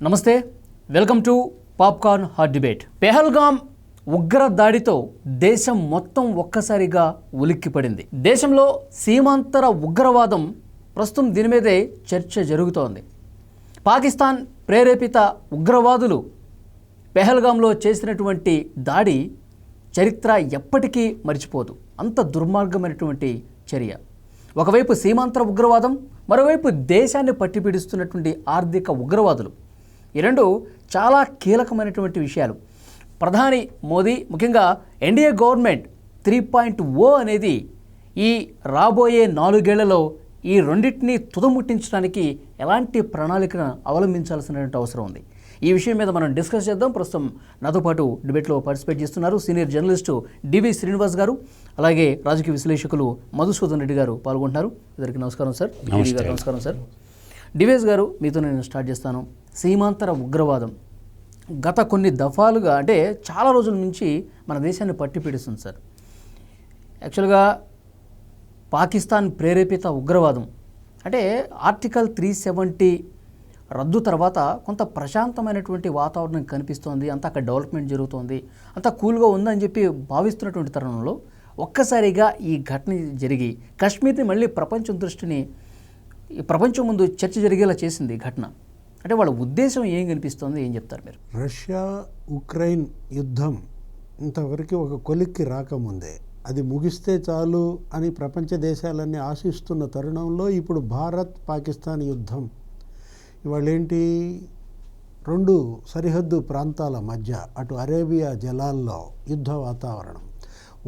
నమస్తే, welcome to popcorn hot debate. Pahalgam ఉగ్ర దాడితో దేశం మొత్తం ఒక్కసారిగా ఉలిక్కిపడింది. దేశంలో సీమాంతర ఉగ్రవాదం ప్రస్తుతం దీని మీదే చర్చ జరుగుతోంది. పాకిస్తాన్ ప్రేరేపిత ఉగ్రవాదులు పెహల్గాంలో చేసినటువంటి దాడి చరిత్ర ఎప్పటికీ మర్చిపోదు. అంత దుర్మార్గమైనటువంటి చర్య. ఒకవైపు సీమాంతర ఉగ్రవాదం, మరోవైపు దేశాన్ని పట్టిపీడిస్తున్నటువంటి ఆర్థిక ఉగ్రవాదులు. ఈ రెండు చాలా కీలకమైనటువంటి విషయాలు. ప్రధాని మోదీ, ముఖ్యంగా ఎన్డీఏ గవర్నమెంట్ 3.0 అనేది ఈ రాబోయే 4 ఏళ్లలో ఈ రెండింటినీ తుదముట్టించడానికి ఎలాంటి ప్రణాళికను అవలంబించాల్సినటువంటి అవసరం ఉంది. ఈ విషయం మీద మనం డిస్కస్ చేద్దాం. ప్రస్తుతం నాతో పాటు డిబేట్లో పార్టిసిపేట్ చేస్తున్నారు సీనియర్ జర్నలిస్టు డివి శ్రీనివాస్ గారు, అలాగే రాజకీయ విశ్లేషకులు మధుసూదన్ రెడ్డి గారు పాల్గొంటున్నారు. ఇద్దరికి నమస్కారం సార్. నమస్కారం సార్. డివేస్ గారు, మీతో నేను స్టార్ట్ చేస్తాను. సీమాంతర ఉగ్రవాదం గత కొన్ని దఫాలుగా, అంటే చాలా రోజుల నుంచి మన దేశాన్ని పట్టిపీడిస్తుంది సార్. యాక్చువల్గా పాకిస్తాన్ ప్రేరేపిత ఉగ్రవాదం అంటే ఆర్టికల్ 370 రద్దు తర్వాత కొంత ప్రశాంతమైనటువంటి వాతావరణం కనిపిస్తోంది. అంతా అక్కడ డెవలప్మెంట్ జరుగుతోంది, అంతా కూల్గా ఉందని చెప్పి భావిస్తున్నటువంటి తరుణంలో ఒక్కసారిగా ఈ ఘటన జరిగి కాశ్మీర్ని మళ్ళీ ప్రపంచం ముందు చర్చ జరిగేలా చేసింది ఘటన. అంటే వాళ్ళ ఉద్దేశం ఏం కనిపిస్తోంది, ఏం చెప్తారు మీరు? రష్యా ఉక్రెయిన్ యుద్ధం ఇంతవరకు ఒక కొలిక్కి రాకముందే అది ముగిస్తే చాలు అని ప్రపంచ దేశాలన్నీ ఆశిస్తున్న తరుణంలో ఇప్పుడు భారత్ పాకిస్తాన్ యుద్ధం ఇవాళ ఏంటి, 2 సరిహద్దు ప్రాంతాల మధ్య అటు అరేబియా జలాల్లో యుద్ధ వాతావరణం.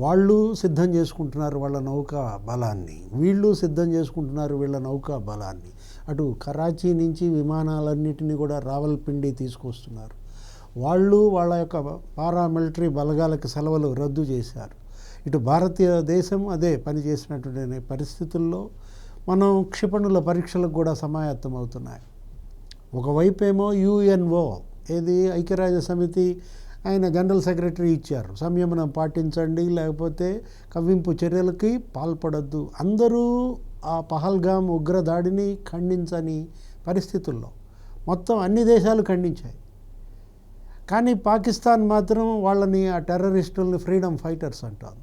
వాళ్ళు సిద్ధం చేసుకుంటున్నారు వాళ్ళ నౌకా బలాన్ని, వీళ్ళు సిద్ధం చేసుకుంటున్నారు వీళ్ళ నౌకా బలాన్ని. అటు కరాచీ నుంచి విమానాలన్నింటినీ కూడా రావల్పిండి తీసుకొస్తున్నారు. వాళ్ళు వాళ్ళ యొక్క పారామిలిటరీ బలగాలకు సెలవులు రద్దు చేశారు. ఇటు భారతీయ దేశం అదే పనిచేసినటువంటి పరిస్థితుల్లో మనం క్షిపణుల పరీక్షలకు కూడా సమాయత్తం అవుతున్నాయి. ఒకవైపు ఏమో యుఎన్ఓ, ఏది ఐక్యరాజ్య సమితి, ఆయన జనరల్ సెక్రటరీ ఇచ్చారు, సంయమనం పాటించండి లేకపోతే కవ్వింపు చర్యలకి పాల్పడద్దు. అందరూ ఆ పహల్గాం ఉగ్రదాడిని ఖండించని పరిస్థితుల్లో మొత్తం అన్ని దేశాలు ఖండించాయి. కానీ పాకిస్తాన్ మాత్రం వాళ్ళని, ఆ టెర్రరిస్టుల్ని ఫ్రీడమ్ ఫైటర్స్ అంటారు.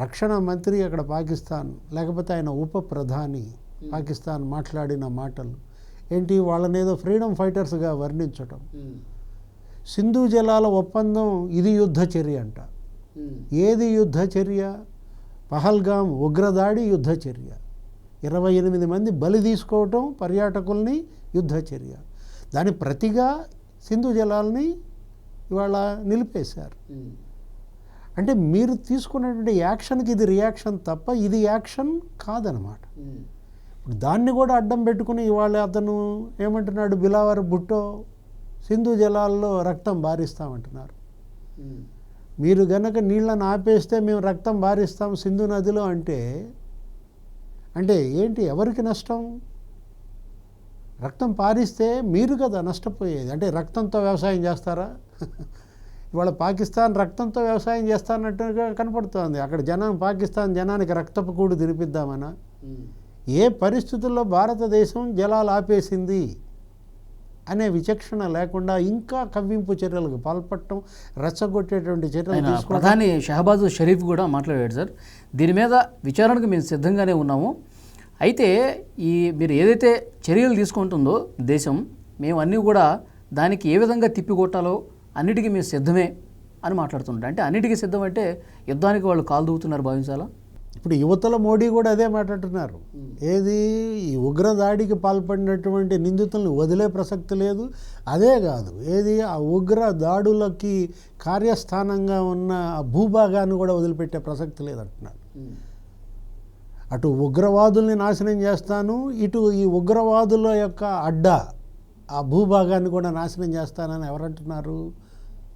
రక్షణ మంత్రి అక్కడ పాకిస్తాన్, లేకపోతే ఆయన ఉప ప్రధాని పాకిస్తాన్ మాట్లాడిన మాటలు ఏంటి, వాళ్ళనేదో ఫ్రీడమ్ ఫైటర్స్గా వర్ణించటం. సింధు జలాల ఒప్పందం ఇది యుద్ధ చర్య అంట. ఏది యుద్ధ చర్య? పహల్గాం ఉగ్రదాడి యుద్ధ చర్య. 28 మంది బలి తీసుకోవటం పర్యాటకుల్ని యుద్ధ చర్య. దాని ప్రతిగా సింధు జలాల్ని ఇవాళ నిలిపేశారు. అంటే మీరు తీసుకున్నటువంటి యాక్షన్కి ఇది రియాక్షన్ తప్ప ఇది యాక్షన్ కాదనమాట. ఇప్పుడు దాన్ని కూడా అడ్డం పెట్టుకుని ఇవాళ అతను ఏమంటున్నాడు, బిలావర్ భుట్టో సింధు జలాల్లో రక్తం బారిస్తామంటున్నారు. మీరు గనక నీళ్ళను ఆపేస్తే మేము రక్తం బారిస్తాం సింధు నదిలో అంటే ఏంటి, ఎవరికి నష్టం? రక్తం పారిస్తే మీరు కదా నష్టపోయేది. అంటే రక్తంతో వ్యవసాయం చేస్తారా? ఇవాళ పాకిస్తాన్ రక్తంతో వ్యవసాయం చేస్తానట్టుగా కనపడుతోంది. అక్కడ పాకిస్తాన్ జనానికి రక్తపు కూడు తినిపిద్దామనా? ఏ పరిస్థితుల్లో భారతదేశం జలాలు ఆపేసింది అనే విచక్షణ లేకుండా ఇంకా కవ్వింపు చర్యలకు పాల్పడటం, రెచ్చగొట్టేటువంటి చర్యలు తీసుకోవడం. ప్రధాని షహబాజ్ షరీఫ్ కూడా మాట్లాడాడు సార్, దీని మీద విచారణకు మేము సిద్ధంగానే ఉన్నాము. అయితే మీరు ఏదైతే చర్యలు తీసుకుంటుందో దేశం, మేము అన్నీ కూడా దానికి ఏ విధంగా తిప్పికొట్టాలో అన్నిటికీ మేము సిద్ధమే అని మాట్లాడుతుంటారు. అంటే అన్నిటికీ సిద్ధం అంటే యుద్ధానికి వాళ్ళు కాలు దూవుతున్నారు భావించాలా? ఇప్పుడు యువతల మోడీ కూడా అదే మాట్లాడుతున్నారు. ఏది, ఈ ఉగ్రదాడికి పాల్పడినటువంటి నిందితులను వదిలే ప్రసక్తి లేదు. అదే కాదు, ఏది ఆ ఉగ్ర దాడులకి కార్యస్థానంగా ఉన్న ఆ భూభాగాన్ని కూడా వదిలిపెట్టే ప్రసక్తి లేదంటున్నారు. అటు ఉగ్రవాదుల్ని నాశనం చేస్తాను, ఇటు ఈ ఉగ్రవాదుల యొక్క అడ్డా ఆ భూభాగాన్ని కూడా నాశనం చేస్తానని ఎవరంటున్నారు?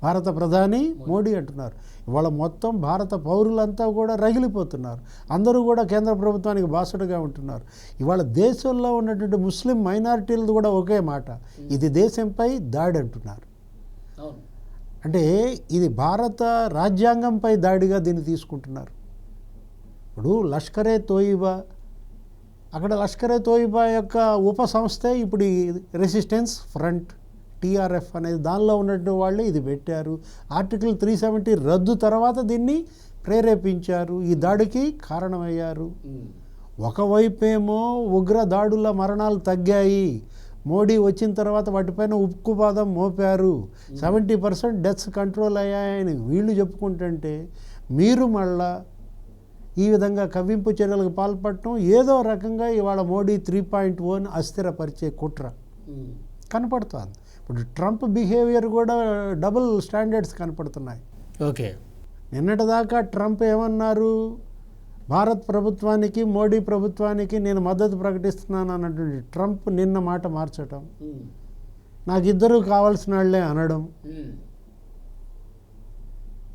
భారత ప్రధాని మోడీ అంటున్నారు. ఇవాళ మొత్తం భారత పౌరులంతా కూడా రగిలిపోతున్నారు. అందరూ కూడా కేంద్ర ప్రభుత్వానికి బాసటగా ఉంటున్నారు. ఇవాళ దేశంలో ఉన్నటువంటి ముస్లిం మైనారిటీలది కూడా ఒకే మాట, ఇది దేశంపై దాడి అంటున్నారు. అంటే ఇది భారత రాజ్యాంగంపై దాడిగా దీన్ని తీసుకుంటున్నారు. ఇప్పుడు లష్కరే తోయిబా అక్కడ లష్కరే తోయిబా యొక్క ఉప సంస్థే ఇప్పుడు ఈ రెసిస్టెన్స్ ఫ్రంట్ టీఆర్ఎఫ్ అనేది, దానిలో ఉన్నటువంటి వాళ్ళే ఇది పెట్టారు. ఆర్టికల్ 370 రద్దు తర్వాత దీన్ని ప్రేరేపించారు, ఈ దాడికి కారణమయ్యారు. ఒకవైపేమో ఉగ్ర దాడుల మరణాలు తగ్గాయి, మోడీ వచ్చిన తర్వాత వాటిపైన ఉక్కుపాదం మోపారు, 70% డెత్స్ కంట్రోల్ అయ్యాయని వీళ్ళు చెప్పుకుంటుంటే మీరు మళ్ళా ఈ విధంగా కవ్వింపు చర్యలకు పాల్పడటం ఏదో రకంగా ఇవాళ మోడీ 3.0 అస్థిరపరిచే కుట్ర కనపడుతుంది. ఇప్పుడు ట్రంప్ బిహేవియర్ కూడా డబుల్ స్టాండర్డ్స్ కనపడుతున్నాయి. ఓకే, నిన్నటిదాకా ట్రంప్ ఏమన్నారు, భారత్ ప్రభుత్వానికి మోడీ ప్రభుత్వానికి నేను మద్దతు ప్రకటిస్తున్నాను అన్నటువంటి ట్రంప్ నిన్న మాట మార్చటం, నాకు ఇద్దరు కావాల్సిన వాళ్ళే అనడం,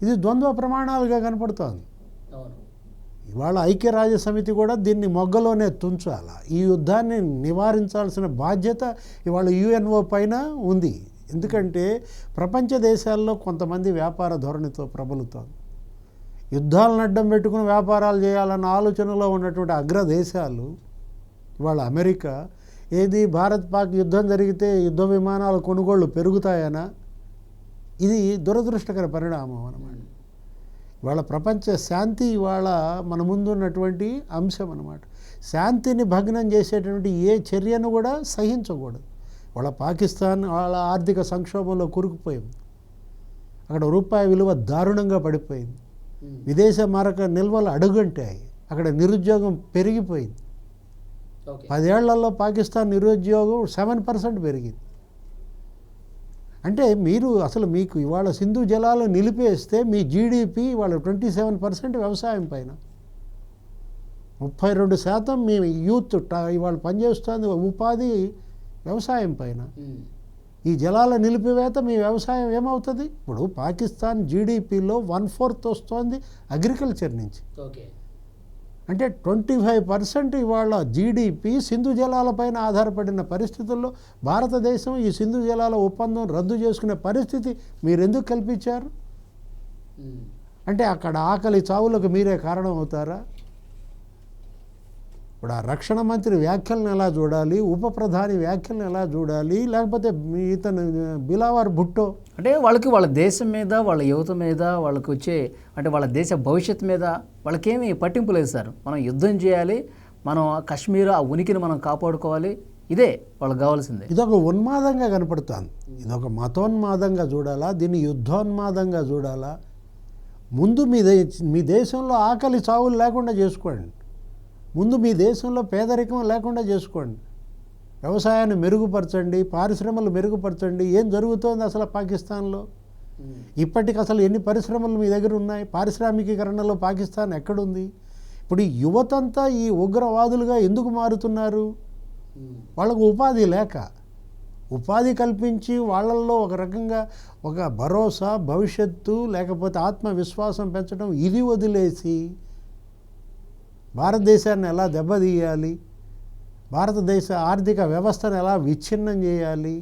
ఇది ద్వంద్వ ప్రమాణాలుగా కనపడుతోంది. ఇవాళ ఐక్యరాజ్య సమితి కూడా దీన్ని మొగ్గలోనే తుంచాల. ఈ యుద్ధాన్ని నివారించాల్సిన బాధ్యత ఇవాళ యుఎన్ఓ పైన ఉంది. ఎందుకంటే ప్రపంచ దేశాల్లో కొంతమంది వ్యాపార ధోరణితో ప్రబలుతోంది. యుద్ధాలను అడ్డం పెట్టుకుని వ్యాపారాలు చేయాలన్న ఆలోచనలో ఉన్నటువంటి అగ్రదేశాలు ఇవాళ అమెరికా ఏది భారత్ పాక్ యుద్ధం జరిగితే యుద్ధ విమానాల కొనుగోళ్లు పెరుగుతాయనా, ఇది దురదృష్టకర పరిణామం అన్నమాట. ఇవాళ ప్రపంచ శాంతి ఇవాళ మన ముందు ఉన్నటువంటి అంశం అన్నమాట. శాంతిని భగ్నం చేసేటువంటి ఏ చర్యను కూడా సహించకూడదు. వాళ్ళ పాకిస్తాన్ వాళ్ళ ఆర్థిక సంక్షోభంలో కూరుకుపోయింది, అక్కడ రూపాయి విలువ దారుణంగా పడిపోయింది, విదేశ మారక నిల్వలు అడుగంటాయి, అక్కడ నిరుద్యోగం పెరిగిపోయింది. 10 ఏళ్లలో పాకిస్తాన్ నిరుద్యోగం 7% పెరిగింది. అంటే మీరు అసలు మీకు ఇవాళ సింధు జలాలు నిలిపేస్తే మీ జీడిపి ఇవాళ 27% వ్యవసాయం పైన, 32% మీ యూత్ ఇవాళ పనిచేస్తుంది ఉపాధి వ్యవసాయం పైన. ఈ జలాల నిలిపివేత మీ వ్యవసాయం ఏమవుతుంది? ఇప్పుడు పాకిస్తాన్ జీడిపిలో 1/4 వస్తుంది అగ్రికల్చర్ నుంచి. అంటే 25% ఇవాళ జీడిపి సింధు జలాలపైన ఆధారపడిన పరిస్థితుల్లో భారతదేశం ఈ సింధు జలాల ఒప్పందం రద్దు చేసుకునే పరిస్థితి మీరు ఎందుకు కల్పించారు? అంటే అక్కడ ఆకలి చావులకు మీరే కారణం అవుతారా? ఇప్పుడు ఆ రక్షణ మంత్రి వ్యాఖ్యలను ఎలా చూడాలి, ఉప ప్రధాని వ్యాఖ్యలను ఎలా చూడాలి, లేకపోతే ఇతను బిలావర్ భుట్టో అంటే వాళ్ళ దేశం మీద, వాళ్ళ యువత మీద, వాళ్ళకి వచ్చే అంటే వాళ్ళ దేశ భవిష్యత్తు మీద వాళ్ళకేమీ పట్టింపు లేదు సార్. మనం యుద్ధం చేయాలి, మనం కాశ్మీర్ ఆ ఉనికిని మనం కాపాడుకోవాలి, ఇదే వాళ్ళకి కావాల్సిందే. ఇదొక ఉన్మాదంగా కనపడుతుంది. ఇదొక మతోన్మాదంగా చూడాలా, దీన్ని యుద్ధోన్మాదంగా చూడాలా? ముందు మీ దేశంలో ఆకలి చావులు లేకుండా చేసుకోండి, ముందు మీ దేశంలో పేదరికం లేకుండా చేసుకోండి, వ్యవసాయాన్ని మెరుగుపరచండి, పరిశ్రమలు మెరుగుపరచండి. ఏం జరుగుతోంది అసలు పాకిస్తాన్లో? ఇప్పటికి అసలు ఎన్ని పరిశ్రమలు మీ దగ్గర ఉన్నాయి? పారిశ్రామికీకరణలో పాకిస్తాన్ ఎక్కడుంది? ఇప్పుడు ఈ యువతంతా ఈ ఉగ్రవాదులుగా ఎందుకు మారుతున్నారు? వాళ్ళకు ఉపాధి లేక, ఉపాధి కల్పించి వాళ్ళల్లో ఒక రకంగా ఒక భరోసా, భవిష్యత్తు లేకపోతే ఆత్మవిశ్వాసం పెంచడం, ఇది వదిలేసి భారతదేశాన్ని ఎలా దెబ్బతీయాలి, భారతదేశ ఆర్థిక వ్యవస్థను ఎలా విచ్ఛిన్నం చేయాలి,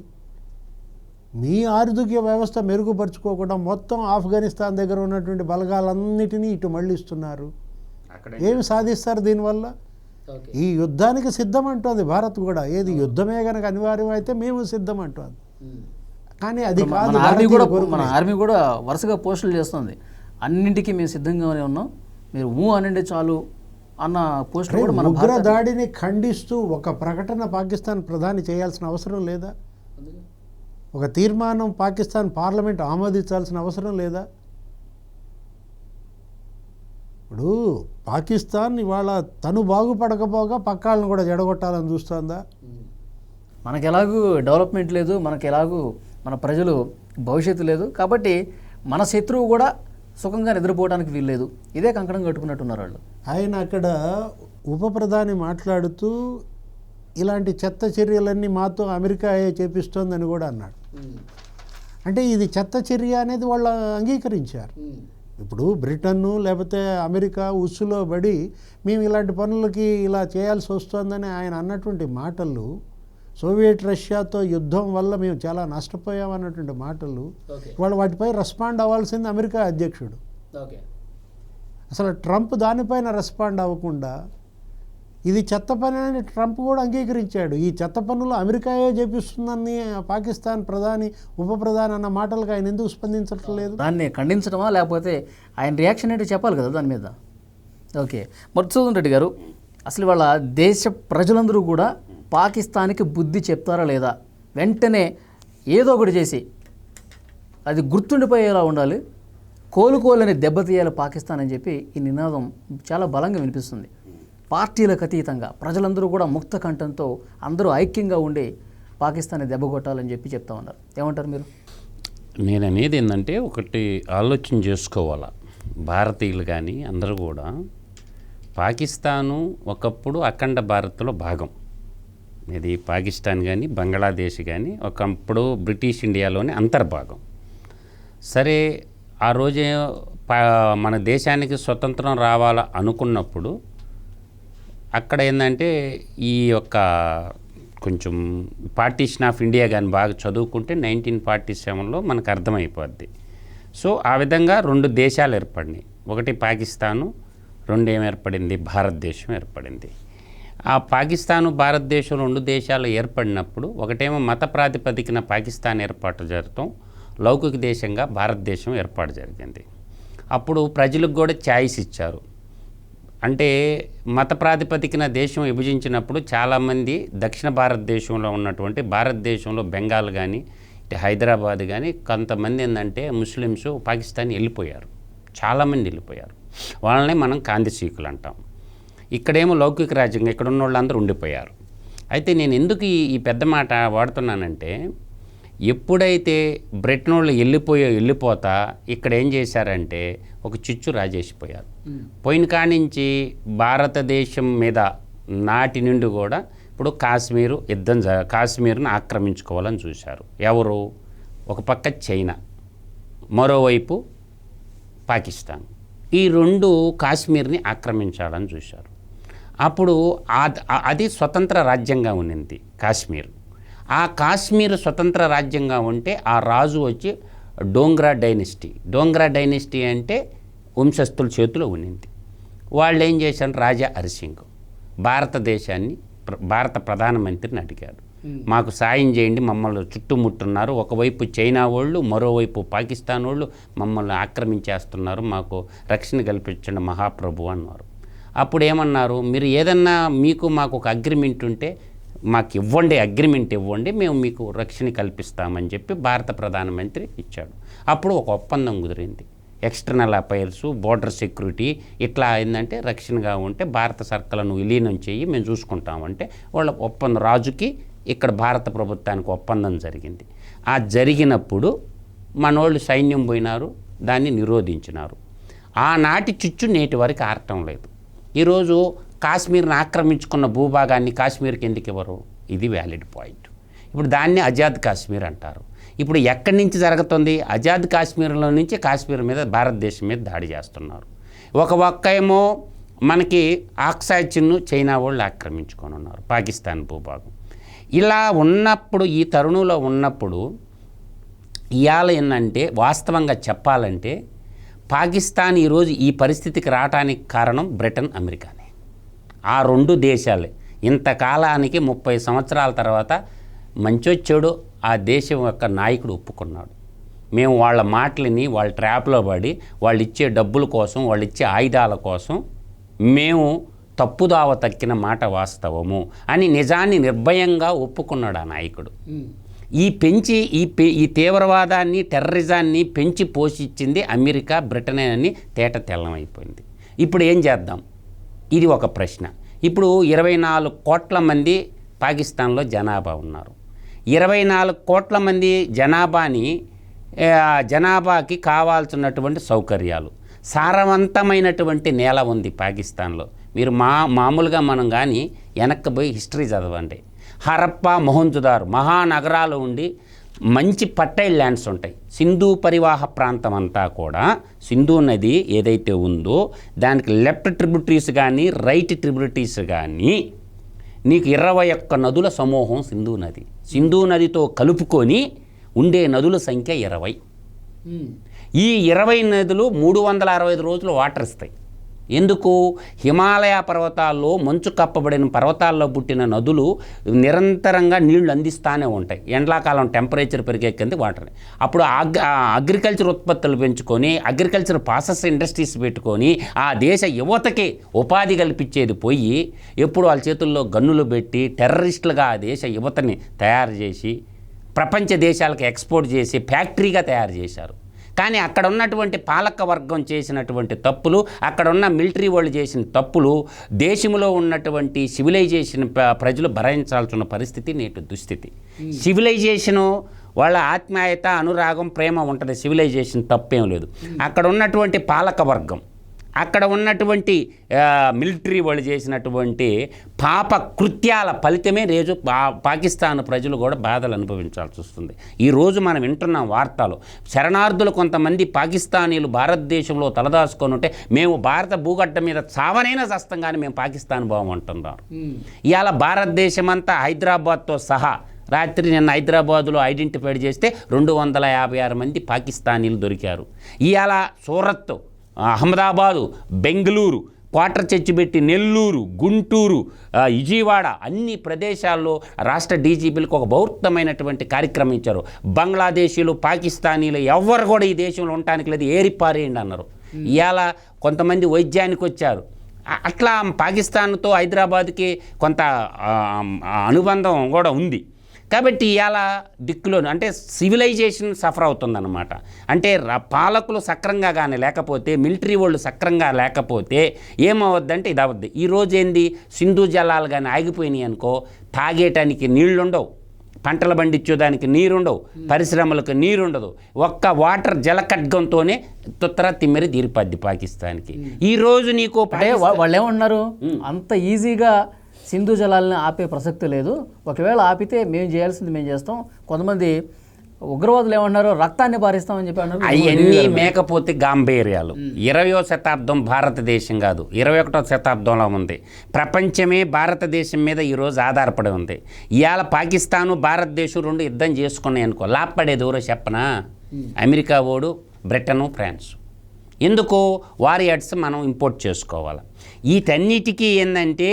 మీ ఆర్థిక వ్యవస్థ మెరుగుపరుచుకోకుండా మొత్తం ఆఫ్ఘనిస్తాన్ దగ్గర ఉన్నటువంటి బలగాలన్నిటినీ ఇటు మళ్ళిస్తున్నారు. ఏమి సాధిస్తారు దీనివల్ల? ఈ యుద్ధానికి సిద్ధం అంటోంది భారత్ కూడా. ఏది యుద్ధమే కనుక అనివార్యం అయితే మేము సిద్ధం అంటోంది. కానీ అది కాదు. మన ఆర్మీ కూడా వరుసగా పోస్టులు చేస్తుంది, అన్నింటికీ మేము సిద్ధంగానే ఉన్నాం, మీరు అనండి చాలు అన్న పోస్ట్. ఉగ్ర దాడిని ఖండిస్తూ ఒక ప్రకటన పాకిస్తాన్ ప్రధాని చేయాల్సిన అవసరం లేదా? ఒక తీర్మానం పాకిస్తాన్ పార్లమెంట్ ఆమోదించాల్సిన అవసరం లేదా? ఇప్పుడు పాకిస్తాన్ ఇవాళ తను బాగుపడకపోగా పక్కాలను కూడా జడగొట్టాలని చూస్తుందా? మనకు ఎలాగూ డెవలప్మెంట్ లేదు, మనకు ఎలాగూ మన ప్రజలు భవిష్యత్తు లేదు, కాబట్టి మన శత్రువు కూడా సుఖంగా నిద్రపోవడానికి వీల్లేదు, ఇదే కంకణం కట్టుకున్నట్టున్నారు వాళ్ళు. ఆయన అక్కడ ఉప ప్రధాని మాట్లాడుతూ ఇలాంటి చెత్త చర్యలన్నీ మాతో అమెరికా చేపిస్తోందని కూడా అన్నాడు. అంటే ఇది చెత్త చర్య అనేది వాళ్ళు అంగీకరించారు. ఇప్పుడు బ్రిటన్ను లేకపోతే అమెరికా ఉస్సులో పడి మేము ఇలాంటి పనులకి ఇలా చేయాల్సి వస్తుందని ఆయన అన్నటువంటి మాటలు, సోవియట్ రష్యాతో యుద్ధం వల్ల మేము చాలా నష్టపోయామన్నటువంటి మాటలు, వాళ్ళు వాటిపై రెస్పాండ్ అవ్వాల్సింది అమెరికా అధ్యక్షుడు. అసలు ట్రంప్ దానిపైన రెస్పాండ్ అవ్వకుండా ఇది చెత్త పని అని ట్రంప్ కూడా అంగీకరించాడు. ఈ చెత్త పనులు అమెరికాయే చేపిస్తుందని పాకిస్తాన్ ప్రధాని ఉప ప్రధాని అన్న మాటలకు ఆయన ఎందుకు స్పందించట్లేదు? దాన్ని ఖండించడమా లేకపోతే ఆయన రియాక్షన్ ఏంటో చెప్పాలి కదా దాని మీద. ఓకే, మధుసూదన్ రెడ్డి గారు, అసలు వాళ్ళ దేశ ప్రజలందరూ కూడా పాకిస్తాన్కి బుద్ధి చెప్తారా లేదా? వెంటనే ఏదో ఒకటి చేసి అది గుర్తుండిపోయేలా ఉండాలి, కోలుకోలేని దెబ్బతీయాలి పాకిస్తాన్ అని చెప్పి ఈ నినాదం చాలా బలంగా వినిపిస్తుంది. పార్టీలకు అతీతంగా ప్రజలందరూ కూడా ముక్త కంఠంతో అందరూ ఐక్యంగా ఉండి పాకిస్తాన్ని దెబ్బ కొట్టాలని చెప్పి చెప్తా ఉన్నారు. ఏమంటారు మీరు? నేను అనేది ఏంటంటే ఒకటి ఆలోచన చేసుకోవాలా, భారతీయులు కానీ అందరూ కూడా పాకిస్తాను ఒకప్పుడు అఖండ భారత్లో భాగం. ఇది పాకిస్తాన్ కానీ బంగ్లాదేశ్ కానీ ఒకప్పుడు బ్రిటిష్ ఇండియాలోని అంతర్భాగం. సరే, ఆ రోజే మన దేశానికి స్వతంత్రం రావాలా అనుకున్నప్పుడు అక్కడ ఏంటంటే ఈ యొక్క కొంచెం పార్టీషన్ ఆఫ్ ఇండియా కానీ బాగా చదువుకుంటే 1947లో మనకు అర్థమైపోద్ది. సో ఆ విధంగా 2 దేశాలు ఏర్పడినాయి. ఒకటి పాకిస్తాను, 2 ఏం ఏర్పడింది, భారతదేశం ఏర్పడింది. ఆ పాకిస్తాను భారతదేశం 2 దేశాలు ఏర్పడినప్పుడు ఒకటేమో మత ప్రాతిపదికన పాకిస్తాన్ ఏర్పాటు జరగటం, లౌకిక దేశంగా భారతదేశం ఏర్పాటు జరిగింది. అప్పుడు ప్రజలకు కూడా ఛాయిస్ ఇచ్చారు. అంటే మత ప్రాతిపదికన దేశం విభజించినప్పుడు చాలామంది దక్షిణ భారతదేశంలో ఉన్నటువంటి భారతదేశంలో బెంగాల్ కానీ హైదరాబాద్ కానీ కొంతమంది ఏంటంటే ముస్లిమ్స్ పాకిస్తాన్ వెళ్ళిపోయారు, చాలామంది వెళ్ళిపోయారు. వాళ్ళని మనం కాందిశీకులు అంటాం. ఇక్కడేమో లౌకిక రాజ్యంగా ఇక్కడ ఉన్న వాళ్ళందరూ ఉండిపోయారు. అయితే నేను ఎందుకు ఈ పెద్ద మాట వాడుతున్నానంటే, ఎప్పుడైతే బ్రిటన్ వాళ్ళు వెళ్ళిపోతా ఇక్కడ ఏం చేశారంటే ఒక చిచ్చు రాజేసిపోయారు. పోయిన కానించి భారతదేశం మీద నాటి నుండి కూడా ఇప్పుడు కాశ్మీర్ను ఆక్రమించుకోవాలని చూశారు. ఎవరు? ఒక పక్క చైనా, మరోవైపు పాకిస్తాన్. ఈ 2 కాశ్మీర్ని ఆక్రమించాలని చూశారు. అప్పుడు అది స్వతంత్ర రాజ్యంగా ఉన్నింది కాశ్మీర్. ఆ కాశ్మీర్ స్వతంత్ర రాజ్యంగా ఉంటే ఆ రాజు వచ్చి డోంగ్రా డైనెస్టీ అంటే వంశస్థుల చేతిలో ఉన్నింది. వాళ్ళు ఏం చేశారు, రాజా హరిసింగ్ భారతదేశాన్ని భారత ప్రధానమంత్రిని అడిగారు, మాకు సాయం చేయండి, మమ్మల్ని చుట్టుముట్టున్నారు, ఒకవైపు చైనా వాళ్ళు మరోవైపు పాకిస్తాన్ వాళ్ళు మమ్మల్ని ఆక్రమించేస్తున్నారు, మాకు రక్షణ కల్పించండి మహాప్రభు అన్నారు. అప్పుడు ఏమన్నారు, మీరు ఏదన్నా మాకు ఒక అగ్రిమెంట్ ఉంటే మాకు అగ్రిమెంట్ ఇవ్వండి, మేము మీకు రక్షణ కల్పిస్తామని చెప్పి భారత ప్రధానమంత్రి ఇచ్చాడు. అప్పుడు ఒక ఒప్పందం కుదిరింది. ఎక్స్టర్నల్ అఫైర్స్, బోర్డర్ సెక్యూరిటీ ఇట్లా ఏంటంటే రక్షణగా ఉంటే భారత సర్కార్లను విలీనం చేయి, మేము చూసుకుంటామంటే వాళ్ళ ఒప్పందం రాజుకి ఇక్కడ భారత ప్రభుత్వానికి ఒప్పందం జరిగింది. ఆ జరిగినప్పుడు మనోళ్ళు సైన్యం పోయినారు, దాన్ని నిరోధించినారు. ఆనాటి చిచ్చు నేటి వరకు ఆరటం లేదు. ఈరోజు కాశ్మీర్ని ఆక్రమించుకున్న భూభాగాన్ని కాశ్మీర్కి ఎందుకు ఇవ్వరు? ఇది వ్యాలిడ్ పాయింట్. ఇప్పుడు దాన్ని ఆజాద్ కాశ్మీర్ అంటారు. ఇప్పుడు ఎక్కడి నుంచి జరుగుతుంది? ఆజాద్ కాశ్మీర్లో నుంచి కాశ్మీర్ మీద భారతదేశం మీద దాడి చేస్తున్నారు. ఒక ఏమో మనకి ఆక్సాయ్ చిన్ను చైనా వాళ్ళు ఆక్రమించుకొని ఉన్నారు, పాకిస్తాన్ భూభాగం. ఇలా ఉన్నప్పుడు, ఈ తరుణంలో ఉన్నప్పుడు ఇవాళ ఏంటంటే వాస్తవంగా చెప్పాలంటే పాకిస్తాన్ ఈరోజు ఈ పరిస్థితికి రావడానికి కారణం బ్రిటన్, అమెరికానే. ఆ 2 దేశాలే. ఇంతకాలానికి 30 సంవత్సరాల తర్వాత మంచో చెడు ఆ దేశం యొక్క నాయకుడు ఒప్పుకున్నాడు. మేము వాళ్ళ మాటలని వాళ్ళ ట్రాప్లో పడి వాళ్ళు ఇచ్చే డబ్బుల కోసం, వాళ్ళు ఇచ్చే ఆయుధాల కోసం మేము తప్పుదావ తక్కిన మాట వాస్తవము అని నిజాన్ని నిర్భయంగా ఒప్పుకున్నాడు ఆ నాయకుడు. ఈ తీవ్రవాదాన్ని, టెర్రరిజాన్ని పెంచి పోషించింది అమెరికా, బ్రిటనే అని తేట తెల్లమైపోయింది. ఇప్పుడు ఏం చేద్దాం? ఇది ఒక ప్రశ్న. ఇప్పుడు 24 కోట్ల మంది పాకిస్తాన్లో జనాభా ఉన్నారు. 24 కోట్ల మంది జనాభాకి కావాల్సినటువంటి సౌకర్యాలు, సారవంతమైనటువంటి నేల ఉంది పాకిస్తాన్లో. మీరు మామూలుగా మనం కానీ వెనక్కి పోయి హిస్టరీ చదవండి. హరప్పా, మొహంజుదార్ మహానగరాలు ఉండి మంచి పట్టైల్ ల్యాండ్స్ ఉంటాయి. సింధు పరివాహ ప్రాంతం అంతా కూడా సింధు నది ఏదైతే ఉందో దానికి లెఫ్ట్ ట్రిబ్యూటరీస్ కానీ రైట్ ట్రిబ్యూటరీస్ కానీ నీకు 21 నదుల సమూహం సింధు నది. సింధు నదితో కలుపుకొని ఉండే నదుల సంఖ్య 20. ఈ 20 నదులు 365 రోజులు వాటర్ ఇస్తాయి. ఎందుకు? హిమాలయ పర్వతాల్లో మంచు కప్పబడిన పర్వతాల్లో పుట్టిన నదులు నిరంతరంగా నీళ్లు అందిస్తూనే ఉంటాయి. ఎండాకాలం టెంపరేచర్ పెరిగే కింద వాటర్. అప్పుడు అగ్రికల్చర్ ఉత్పత్తులు పెంచుకొని అగ్రికల్చర్ ప్రాసెస్ ఇండస్ట్రీస్ పెట్టుకొని ఆ దేశ యువతకి ఉపాధి కల్పించేది పోయి ఎప్పుడు వాళ్ళ చేతుల్లో గన్నులు పెట్టి టెర్రరిస్టులుగా ఆ దేశ యువతని తయారు చేసి ప్రపంచ దేశాలకు ఎక్స్పోర్ట్ చేసి ఫ్యాక్టరీగా తయారు చేశారు. కానీ అక్కడ ఉన్నటువంటి పాలక వర్గం చేసినటువంటి తప్పులు, అక్కడ ఉన్న మిలిటరీ వాళ్ళు చేసిన తప్పులు దేశంలో ఉన్నటువంటి సివిలైజేషన్ ప్రజలు భరించాల్సిన పరిస్థితి నేటి దుస్థితి. సివిలైజేషను వాళ్ళ ఆత్మీయత, అనురాగం, ప్రేమ ఉంటుంది. సివిలైజేషన్ తప్పేం లేదు. అక్కడ ఉన్నటువంటి పాలక వర్గం, అక్కడ ఉన్నటువంటి మిలిటరీ వాళ్ళు చేసినటువంటి పాప కృత్యాల ఫలితమే రేజు పాకిస్తాన్ ప్రజలు కూడా బాధలు అనుభవించాల్సి వస్తుంది. ఈరోజు మనం వింటున్నాం వార్తలు, శరణార్థులు కొంతమంది పాకిస్తానీలు భారతదేశంలో తలదాచుకొని ఉంటే మేము భారత భూగడ్డ మీద చావనైనా చస్తాం కానీ మేము పాకిస్తాన్ బాగుంటున్నారు. ఇవాళ భారతదేశం అంతా హైదరాబాద్తో సహా రాత్రి నిన్న హైదరాబాదులో ఐడెంటిఫైడ్ చేస్తే 256 మంది పాకిస్తానీలు దొరికారు. ఇవాళ సూరత్, అహ్మదాబాదు, బెంగళూరు, క్వార్టర్ చర్చిపెట్టి నెల్లూరు, గుంటూరు, విజయవాడ అన్ని ప్రదేశాల్లో రాష్ట్ర డీజీపీలకు ఒక బౌద్ధమైనటువంటి కార్యక్రమం ఇచ్చారు. బంగ్లాదేశీలు, పాకిస్తానీలు ఎవ్వరు కూడా ఈ దేశంలో ఉండటానికి లేదు, ఏరిపారేయండి అన్నారు. ఇవాళ కొంతమంది వైద్యానికి వచ్చారు. అట్లా పాకిస్తాన్తో హైదరాబాద్కి కొంత అనుబంధం కూడా ఉంది. కాబట్టి ఇవాళ దిక్కులో అంటే సివిలైజేషన్ సఫర్ అవుతుందన్నమాట. అంటే పాలకులు సక్రంగా కానీ లేకపోతే, మిలిటరీ వాళ్ళు సక్రంగా లేకపోతే ఏమవుద్దంటే ఇది అవద్ది. ఈరోజు ఏంది, సింధు జలాలు కానీ ఆగిపోయినాయి అనుకో, తాగేటానికి నీళ్లుండవు, పంటలు పండించేదానికి నీరుండవు, పరిశ్రమలకు నీరుండదు. ఒక్క వాటర్ జలఖడ్గంతోనే తుత్తర తిమ్మిరి తీరిపద్ది పాకిస్తాన్కి. ఈరోజు నీకు వాళ్ళు ఏమన్నారు, అంత ఈజీగా సింధు జలాలను ఆపే ప్రసక్తి లేదు, ఒకవేళ ఆపితే మేము చేయాల్సింది మేము చేస్తాం. కొంతమంది ఉగ్రవాదులు ఏమన్నారు, రక్తాన్ని పారిస్తామని చెప్పి అన్నారు. అవన్నీ మేకపోతే గాంభీర్యాలు. 20వ శతాబ్దం భారతదేశం కాదు, 21వ శతాబ్దంలో ఉంది. ప్రపంచమే భారతదేశం మీద ఈరోజు ఆధారపడి ఉంది. ఇవాళ పాకిస్తాను, భారతదేశం రెండు యుద్ధం చేసుకున్నాయి అనుకో, లాభపడేది ఎవరో చెప్పనా? అమెరికా ఓడు, బ్రిటను, ఫ్రాన్స్. ఎందుకు? వారియర్స్ మనం ఇంపోర్ట్ చేసుకోవాలి. వీటన్నిటికీ ఏంటంటే,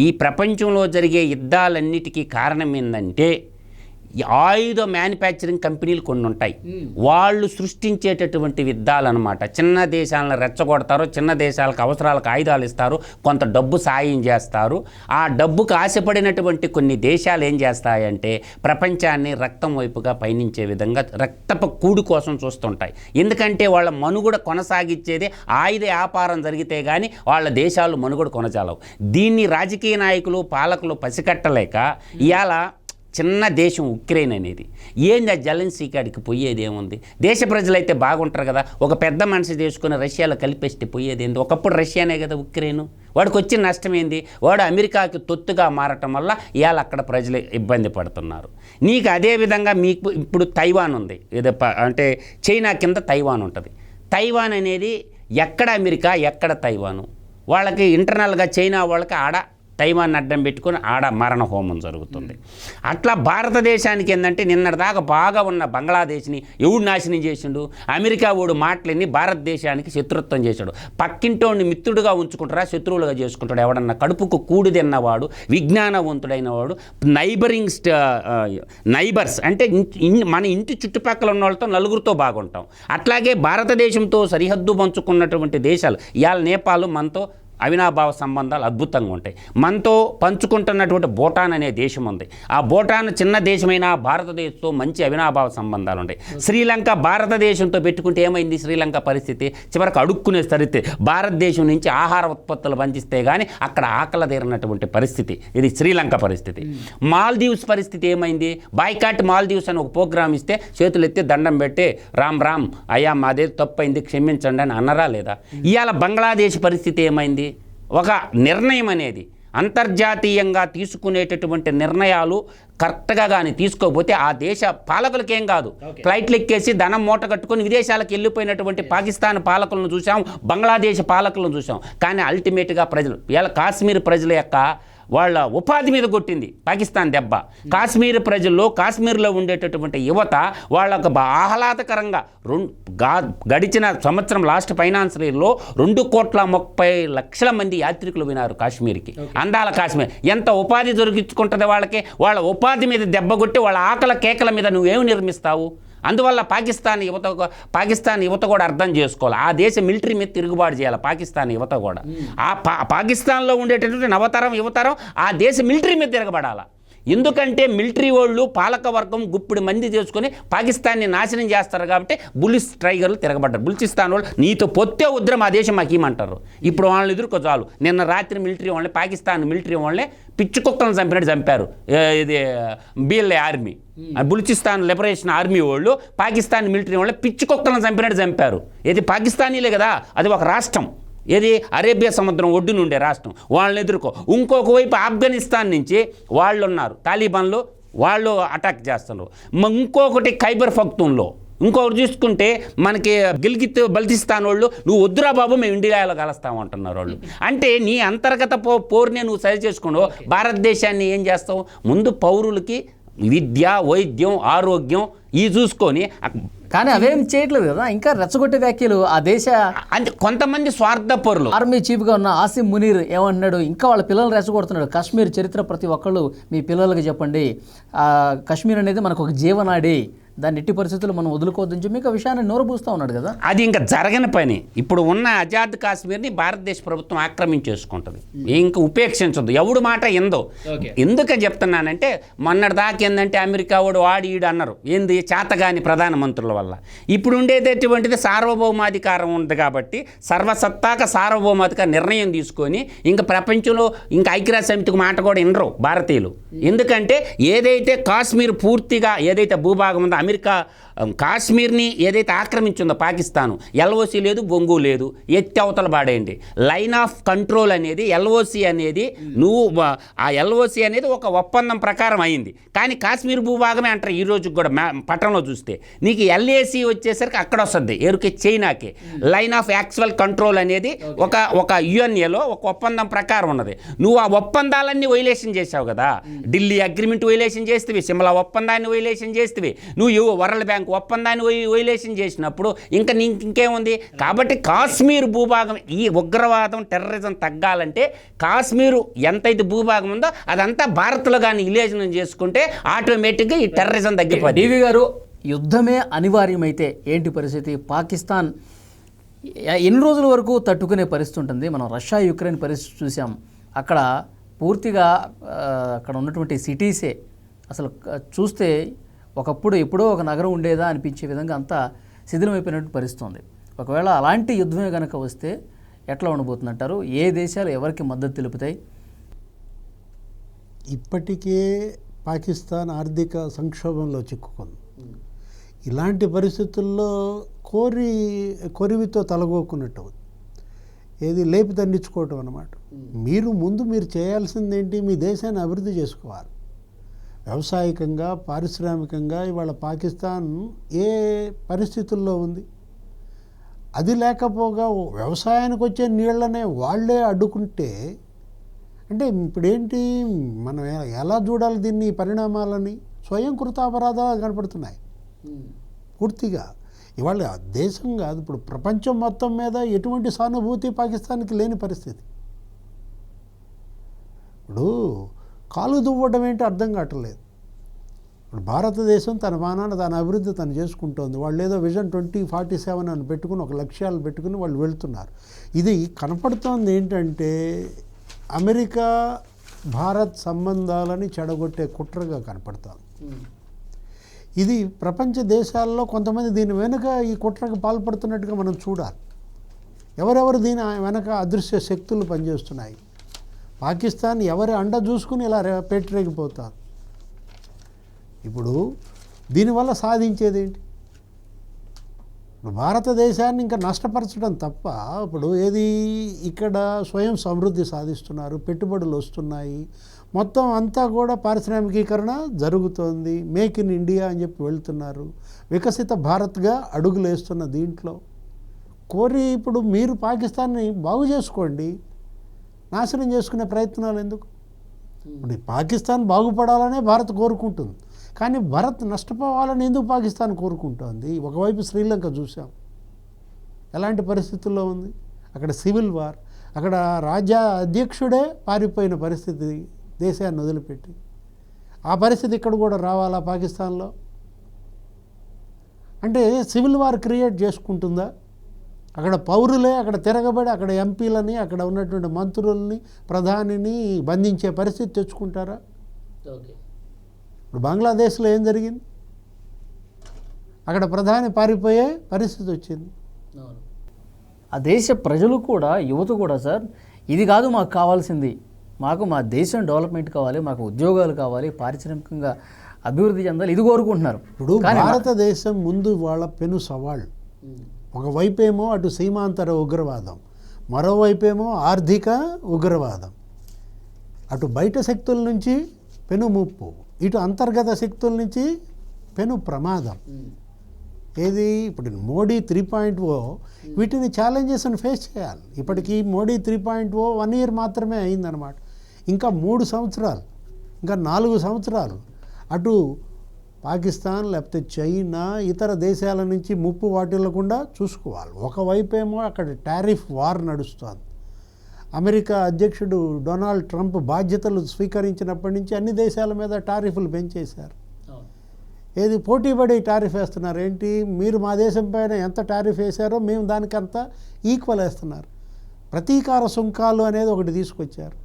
ఈ ప్రపంచంలో జరిగే యుద్ధాలన్నిటికీ కారణం ఏంటంటే ఆయుధ మ్యానుఫ్యాక్చరింగ్ కంపెనీలు కొన్ని ఉంటాయి, వాళ్ళు సృష్టించేటటువంటి యుద్ధాలు అనమాట. చిన్న దేశాలను రెచ్చగొడతారు, చిన్న దేశాలకు అవసరాలకు ఆయుధాలు ఇస్తారు, కొంత డబ్బు సాయం చేస్తారు. ఆ డబ్బుకు ఆశపడినటువంటి కొన్ని దేశాలు ఏం చేస్తాయంటే ప్రపంచాన్ని రక్తం వైపుగా పయనించే విధంగా రక్తపు కూడు కోసం చూస్తుంటాయి. ఎందుకంటే వాళ్ళ మనుగడ కొనసాగించేదే ఆయుధ వ్యాపారం జరిగితే కానీ వాళ్ళ దేశాలు మనుగడ కొనసాగవు. దీన్ని రాజకీయ నాయకులు, పాలకులు పసికట్టలేక ఇవాళ చిన్న దేశం ఉక్రెయిన్ అనేది ఏంది, ఆ జెలెన్స్కీ కాడికి పోయేది ఏముంది? దేశ ప్రజలైతే బాగుంటారు కదా, ఒక పెద్ద మనిషి తీసుకుని రష్యాలో కలిపేస్తే పోయేది ఏంది? ఒకప్పుడు రష్యానే కదా ఉక్రెయిన్. వాడికి వచ్చిన నష్టం ఏంది? వాడు అమెరికాకి తొత్తుగా మారటం వల్ల ఇవాళ అక్కడ ప్రజలు ఇబ్బంది పడుతున్నారు. నీకు అదేవిధంగా మీకు ఇప్పుడు తైవాన్ ఉంది, ఏదో అంటే చైనా కింద తైవాన్ ఉంటుంది. తైవాన్ అనేది ఎక్కడ అమెరికా, ఎక్కడ తైవాను? వాళ్ళకి ఇంటర్నల్గా చైనా వాళ్ళకి ఆడ తైవాన్ అడ్డం పెట్టుకుని ఆడ మరణ హోమం జరుగుతుంది. అట్లా భారతదేశానికి ఏంటంటే నిన్నటిదాకా బాగా ఉన్న బంగ్లాదేశ్ని ఎవడు నాశనం చేసిండు? అమెరికా ఓడు మాటలని భారతదేశానికి శత్రుత్వం చేశాడు. పక్కింటోడిని మిత్రుడుగా ఉంచుకుంటారా, శత్రువులుగా చేసుకుంటాడు? ఎవడన్నా కడుపుకు కూడి తిన్నవాడు, విజ్ఞానవంతుడైన వాడు, నైబర్స్ అంటే మన ఇంటి చుట్టుపక్కల ఉన్న వాళ్ళతో నలుగురితో బాగుంటాం. అట్లాగే భారతదేశంతో సరిహద్దు పంచుకున్నటువంటి దేశాలు ఇవాళ నేపాల్ మనతో అవినాభావ సంబంధాలు అద్భుతంగా ఉంటాయి. మనతో పంచుకుంటున్నటువంటి భూటాన్ అనే దేశం ఉంది. ఆ భూటాన్ చిన్న దేశమైన భారతదేశంతో మంచి అవినాభావ సంబంధాలు ఉంటాయి. శ్రీలంక భారతదేశంతో పెట్టుకుంటే ఏమైంది శ్రీలంక పరిస్థితి? చివరికి అడుక్కునే పరిస్థితి. భారతదేశం నుంచి ఆహార ఉత్పత్తులు పంచిస్తే కానీ అక్కడ ఆకలి తీరినటువంటి పరిస్థితి. ఇది శ్రీలంక పరిస్థితి. మాల్దీవ్స్ పరిస్థితి ఏమైంది? బాయ్కాట్ మాల్దీవ్స్ అని ఒక ప్రోగ్రామ్ ఇస్తే చేతులు ఎత్తి దండం పెట్టి రామ్ రామ్ అయ్యా మాదే తప్పైంది క్షమించండి అని అన్నరా లేదా? ఇవాళ బంగ్లాదేశ్ పరిస్థితి ఏమైంది? ఒక నిర్ణయం అనేది అంతర్జాతీయంగా తీసుకునేటటువంటి నిర్ణయాలు కరెక్ట్గా కానీ తీసుకోకపోతే ఆ దేశ పాలకులకేం కాదు, ఫ్లైట్లు ఎక్కేసి ధనం మూట కట్టుకొని విదేశాలకు వెళ్ళిపోయినటువంటి పాకిస్తాన్ పాలకులను చూసాం, బంగ్లాదేశ్ పాలకులను చూసాం. కానీ అల్టిమేట్గా ప్రజలు ఇవాళ కాశ్మీర్ ప్రజల యొక్క వాళ్ళ ఉపాధి మీద కొట్టింది పాకిస్తాన్ దెబ్బ. కాశ్మీర్ ప్రజల్లో, కాశ్మీర్లో ఉండేటటువంటి యువత వాళ్ళకు ఆహ్లాదకరంగా గడిచిన సంవత్సరం లాస్ట్ ఫైనాన్షియల్ ఇయర్లో 2,30,00,000 మంది యాత్రికులు వినారు కాశ్మీర్కి. అందాల కాశ్మీర్ ఎంత ఉపాధి దొరికించుకుంటుంది వాళ్ళకి. వాళ్ళ ఉపాధి మీద దెబ్బ కొట్టి వాళ్ళ ఆకల కేకల మీద నువ్వేమి నిర్మిస్తావు? అందువల్ల పాకిస్తాన్ యువత కూడా అర్థం చేసుకోవాలి. ఆ దేశ మిలిటరీ మీద తిరుగుబాటు చేయాలి పాకిస్తాన్ యువత కూడా. ఆ పాకిస్తాన్లో ఉండేటటువంటి యువతరం ఆ దేశ మిలిటరీ మీద తిరగబడాలి. ఎందుకంటే మిలిటరీ వాళ్ళు పాలకవర్గం గుప్పిడి మంది చేసుకొని పాకిస్తాన్ని నాశనం చేస్తారు కాబట్టి బులిస్ టైగర్లు తిరగబడ్డారు. బుల్చిస్తాన్ వాళ్ళు నీతో పొత్తే ఉద్రం ఆ దేశం మాకు ఏమంటారు. ఇప్పుడు వాళ్ళని ఎదుర్కో చాలు. నిన్న రాత్రి మిలిటరీ వాళ్ళని, పాకిస్తాన్ మిలిటరీ వాళ్ళని పిచ్చి కుక్కలను చంపినట్టు చంపారు. ఇది బిఎల్ఏ ఆర్మీ, బుల్చిస్తాన్ లిబరేషన్ ఆర్మీ వాళ్ళు పాకిస్తాన్ మిలిటరీ వాళ్ళని పిచ్చి కుక్కలను చంపినట్టు చంపారు. ఇది పాకిస్తానీలే కదా, అది ఒక రాష్ట్రం. ఏది అరేబియా సముద్రం ఒడ్డున ఉండే రాష్ట్రం. వాళ్ళని ఎదుర్కో. ఇంకొక వైపు ఆఫ్ఘనిస్తాన్ నుంచి వాళ్ళు ఉన్నారు, తాలిబాన్లు, వాళ్ళు అటాక్ చేస్తున్నారు. ఇంకొకటి ఖైబర్ పఖ్తూన్లో, ఇంకొకటి చూసుకుంటే మనకి గిల్గిత్ బల్తిస్తాన్ వాళ్ళు నువ్వు వద్దురా బాబు మేము ఇండియాలో కలుస్తాము అంటున్నారు వాళ్ళు. అంటే నీ అంతర్గత పోరునే నువ్వు సరి చేసుకున్నావు. భారతదేశాన్ని ఏం చేస్తావు? ముందు పౌరులకి విద్య, వైద్యం, ఆరోగ్యం ఇవి చూసుకొని. కానీ అవేం చేయట్లేదు కదా, ఇంకా రెచ్చగొట్టే వ్యాఖ్యలు ఆ దేశ అంటే కొంతమంది స్వార్థపరులు. ఆర్మీ చీఫ్గా ఉన్న ఆసిం మునీర్ ఏమంటున్నాడు, ఇంకా వాళ్ళ పిల్లలు రెచ్చగొడుతున్నాడు. కాశ్మీర్ చరిత్ర ప్రతి ఒక్కళ్ళు మీ పిల్లలకి చెప్పండి. కాశ్మీర్ అనేది మనకు ఒక జీవనాడి, దాన్ని ఎట్టి పరిస్థితుల్లో మనం వదులుకోవద్దని చెప్పి మీకు విషయాన్ని నోరుబూస్తూ ఉన్నాడు కదా. అది ఇంకా జరగని పని. ఇప్పుడు ఉన్న ఆజాద్ కాశ్మీర్ని భారతదేశ ప్రభుత్వం ఆక్రమించేసుకుంటుంది, ఇంకా ఉపేక్షించదు. ఎవడు మాట ఎందో. ఎందుకని చెప్తున్నానంటే మొన్నటిదాకా ఏంటంటే అమెరికా వాడు ఈడు అన్నారు, ఏంది చేతగాని ప్రధానమంత్రుల వల్ల. ఇప్పుడు ఉండేటటువంటిది సార్వభౌమాధికారం ఉంది కాబట్టి సర్వసత్తాక సార్వభౌమాధికార నిర్ణయం తీసుకొని ఇంకా ప్రపంచంలో ఇంకా ఐక్యరాజ్య సమితికి మాట కూడా వినరు భారతీయులు. ఎందుకంటే ఏదైతే కాశ్మీర్ పూర్తిగా ఏదైతే భూభాగం ఉందో, అమెరికా కాశ్మీర్ని ఏదైతే ఆక్రమించిందో పాకిస్తాను, ఎల్ఓసి లేదు, బొంగు లేదు, ఎత్తి అవతల బాడేయండి. లైన్ ఆఫ్ కంట్రోల్ అనేది ఎల్ఓసి అనేది ఆ ఎల్ఓసి అనేది ఒక ఒప్పందం ప్రకారం అయింది. కానీ కాశ్మీర్ భూభాగమే అంటారు ఈ రోజు కూడా. పట్టణంలో చూస్తే నీకు ఎల్ఏసి వచ్చేసరికి అక్కడ వస్తుంది, ఎరుకే చైనాకి. లైన్ ఆఫ్ యాక్చువల్ కంట్రోల్ అనేది ఒక యుఎన్ఏలో ఒక ఒప్పందం ప్రకారం ఉన్నది. నువ్వు ఆ ఒప్పందాలన్నీ వైలేషన్ చేసావు కదా. ఢిల్లీ అగ్రిమెంట్ వైలేషన్ చేస్తేవి, సిమ్లా ఒప్పందాన్ని వైలేషన్ చేస్తేవి, నువ్వు వరల్డ్ బ్యాంక్ ఒప్పందాన్ని వైలేషన్ చేసినప్పుడు ఇంకా ఇంకేముంది. కాబట్టి కాశ్మీర్ భూభాగం ఈ ఉగ్రవాదం టెర్రరిజం తగ్గాలంటే కాశ్మీరు ఎంతైతే భూభాగం ఉందో అదంతా భారత్లో కానీ విలేజనం చేసుకుంటే ఆటోమేటిక్గా ఈ టెర్రరిజం తగ్గిపోతుంది. డివి గారు, యుద్ధమే అనివార్యమైతే ఏంటి పరిస్థితి? పాకిస్తాన్ ఎన్ని రోజుల వరకు తట్టుకునే పరిస్థితి ఉంటుంది? మనం రష్యా యుక్రెయిన్ పరిస్థితి చూసాం. అక్కడ పూర్తిగా అక్కడ ఉన్నటువంటి సిటీసే అసలు చూస్తే ఒకప్పుడు ఎప్పుడో ఒక నగరం ఉండేదా అనిపించే విధంగా అంతా శిథిలమైపోయినట్టు పరిస్థితి ఉంది. ఒకవేళ అలాంటి యుద్ధమే కనుక వస్తే ఎట్లా ఉండబోతుందంటారు? ఏ దేశాలు ఎవరికి మద్దతు తెలుపుతాయి? ఇప్పటికే పాకిస్తాన్ ఆర్థిక సంక్షోభంలో చిక్కుకుంది. ఇలాంటి పరిస్థితుల్లో కొరివితో తలగోకున్నట్టు ఏది లేపి దండించుకోవటం అన్నమాట. మీరు చేయాల్సిందేంటి? మీ దేశాన్ని అభివృద్ధి చేసుకోవాలి. వ్యవసాయకంగా, పారిశ్రామికంగా ఇవాళ పాకిస్తాన్ ఏ పరిస్థితుల్లో ఉంది? అది లేకపోగా వ్యవసాయానికి వచ్చే నీళ్లనే వాళ్ళే అడ్డుకుంటే అంటే ఇప్పుడేంటి? మనం ఎలా చూడాలి దీన్ని? పరిణామాలని స్వయం కృతాపరాధాలు కనపడుతున్నాయి పూర్తిగా. ఇవాళ దేశం కాదు, ఇప్పుడు ప్రపంచం మొత్తం మీద ఎటువంటి సానుభూతి పాకిస్తాన్కి లేని పరిస్థితి. ఇప్పుడు కాలు దువ్వడం ఏంటి అర్థం కావట్లేదు. ఇప్పుడు భారతదేశం తన మానాన తన అభివృద్ధి తను చేసుకుంటోంది. వాళ్ళు ఏదో విజన్ 2047 అని పెట్టుకుని ఒక లక్ష్యాలు పెట్టుకుని వాళ్ళు వెళ్తున్నారు. ఇది కనపడుతోంది ఏంటంటే అమెరికా భారత్ సంబంధాలని చెడగొట్టే కుట్రగా కనపడుతోంది. ఇది ప్రపంచ దేశాల్లో కొంతమంది దీని వెనుక ఈ కుట్రకు పాల్పడుతున్నట్టుగా మనం చూడాలి. ఎవరెవరు దీని వెనక అదృశ్య శక్తులు పనిచేస్తున్నాయి? పాకిస్తాన్ ఎవరి అండ చూసుకుని ఇలా పెట్టరేగిపోతారు. ఇప్పుడు దీనివల్ల సాధించేది ఏంటి? భారతదేశాన్ని ఇంకా నష్టపరచడం తప్ప ఇప్పుడు ఏది ఇక్కడ స్వయం సమృద్ధి సాధిస్తున్నారు, పెట్టుబడులు వస్తున్నాయి, మొత్తం అంతా కూడా పారిశ్రామికీకరణ జరుగుతోంది, మేక్ ఇన్ ఇండియా అని చెప్పి వెళ్తున్నారు, వికసిత భారత్గా అడుగులు వేస్తున్న దీంట్లో ఇప్పుడు మీరు పాకిస్తాన్ని బాగు చేసుకోండి, నాశనం చేసుకునే ప్రయత్నాలు ఎందుకు? ఇప్పుడు ఈ పాకిస్తాన్ బాగుపడాలనే భారత్ కోరుకుంటుంది, కానీ భారత్ నష్టపోవాలని ఎందుకు పాకిస్తాన్ కోరుకుంటోంది? ఒకవైపు శ్రీలంక చూసాం ఎలాంటి పరిస్థితుల్లో ఉంది, అక్కడ సివిల్ వార్, అక్కడ రాజ్య అధ్యక్షుడే పారిపోయిన పరిస్థితి దేశాన్ని వదిలిపెట్టి. ఆ పరిస్థితి ఇక్కడ కూడా రావాలా పాకిస్తాన్లో? అంటే సివిల్ వార్ క్రియేట్ చేసుకుంటుందా? అక్కడ పౌరులే అక్కడ తిరగబడి అక్కడ ఎంపీలని అక్కడ ఉన్నటువంటి మంత్రుల్ని ప్రధానిని బంధించే పరిస్థితి తెచ్చుకుంటారా? ఇప్పుడు బంగ్లాదేశ్లో ఏం జరిగింది? అక్కడ ప్రధాని పారిపోయే పరిస్థితి వచ్చింది. ఆ దేశ ప్రజలు కూడా, యువత కూడా సార్, ఇది కాదు మాకు కావాల్సింది, మాకు మా దేశం డెవలప్మెంట్ కావాలి, మాకు ఉద్యోగాలు కావాలి, పారిశ్రామికంగా అభివృద్ధి చెందాలి, ఇది కోరుకుంటున్నారు. ఇప్పుడు భారతదేశం ముందు వాళ్ళ పెను సవాళ్ళు, ఒకవైపేమో అటు సీమాంతర ఉగ్రవాదం, మరోవైపేమో ఆర్థిక ఉగ్రవాదం. అటు బయట శక్తుల నుంచి పెను ముప్పు, ఇటు అంతర్గత శక్తుల నుంచి పెను ప్రమాదం. ఏది ఇప్పుడు మోడీ 3.0 వీటిని ఛాలెంజెస్ని ఫేస్ చేయాలి. ఇప్పటికీ మోడీ 3.0 1 year మాత్రమే అయిందనమాట. ఇంకా 3 సంవత్సరాలు, ఇంకా 4 సంవత్సరాలు అటు పాకిస్తాన్ లేకపోతే చైనా ఇతర దేశాల నుంచి ముప్పు వాటిల్లకుండా చూసుకోవాలి. ఒకవైపేమో అక్కడ టారిఫ్ వార్ నడుస్తోంది. అమెరికా అధ్యక్షుడు డొనాల్డ్ ట్రంప్ బాధ్యతలు స్వీకరించినప్పటి నుంచి అన్ని దేశాల మీద టారిఫ్లు పెంచేశారు. ఏది పోటీపడి టారిఫ్ వేస్తున్నారు. ఏంటి, మీరు మా దేశం పైన ఎంత టారిఫ్ వేశారో మేము దానికంత ఈక్వల్ వేస్తున్నారు. ప్రతీకార సుంకాలు అనేది ఒకటి తీసుకొచ్చారు.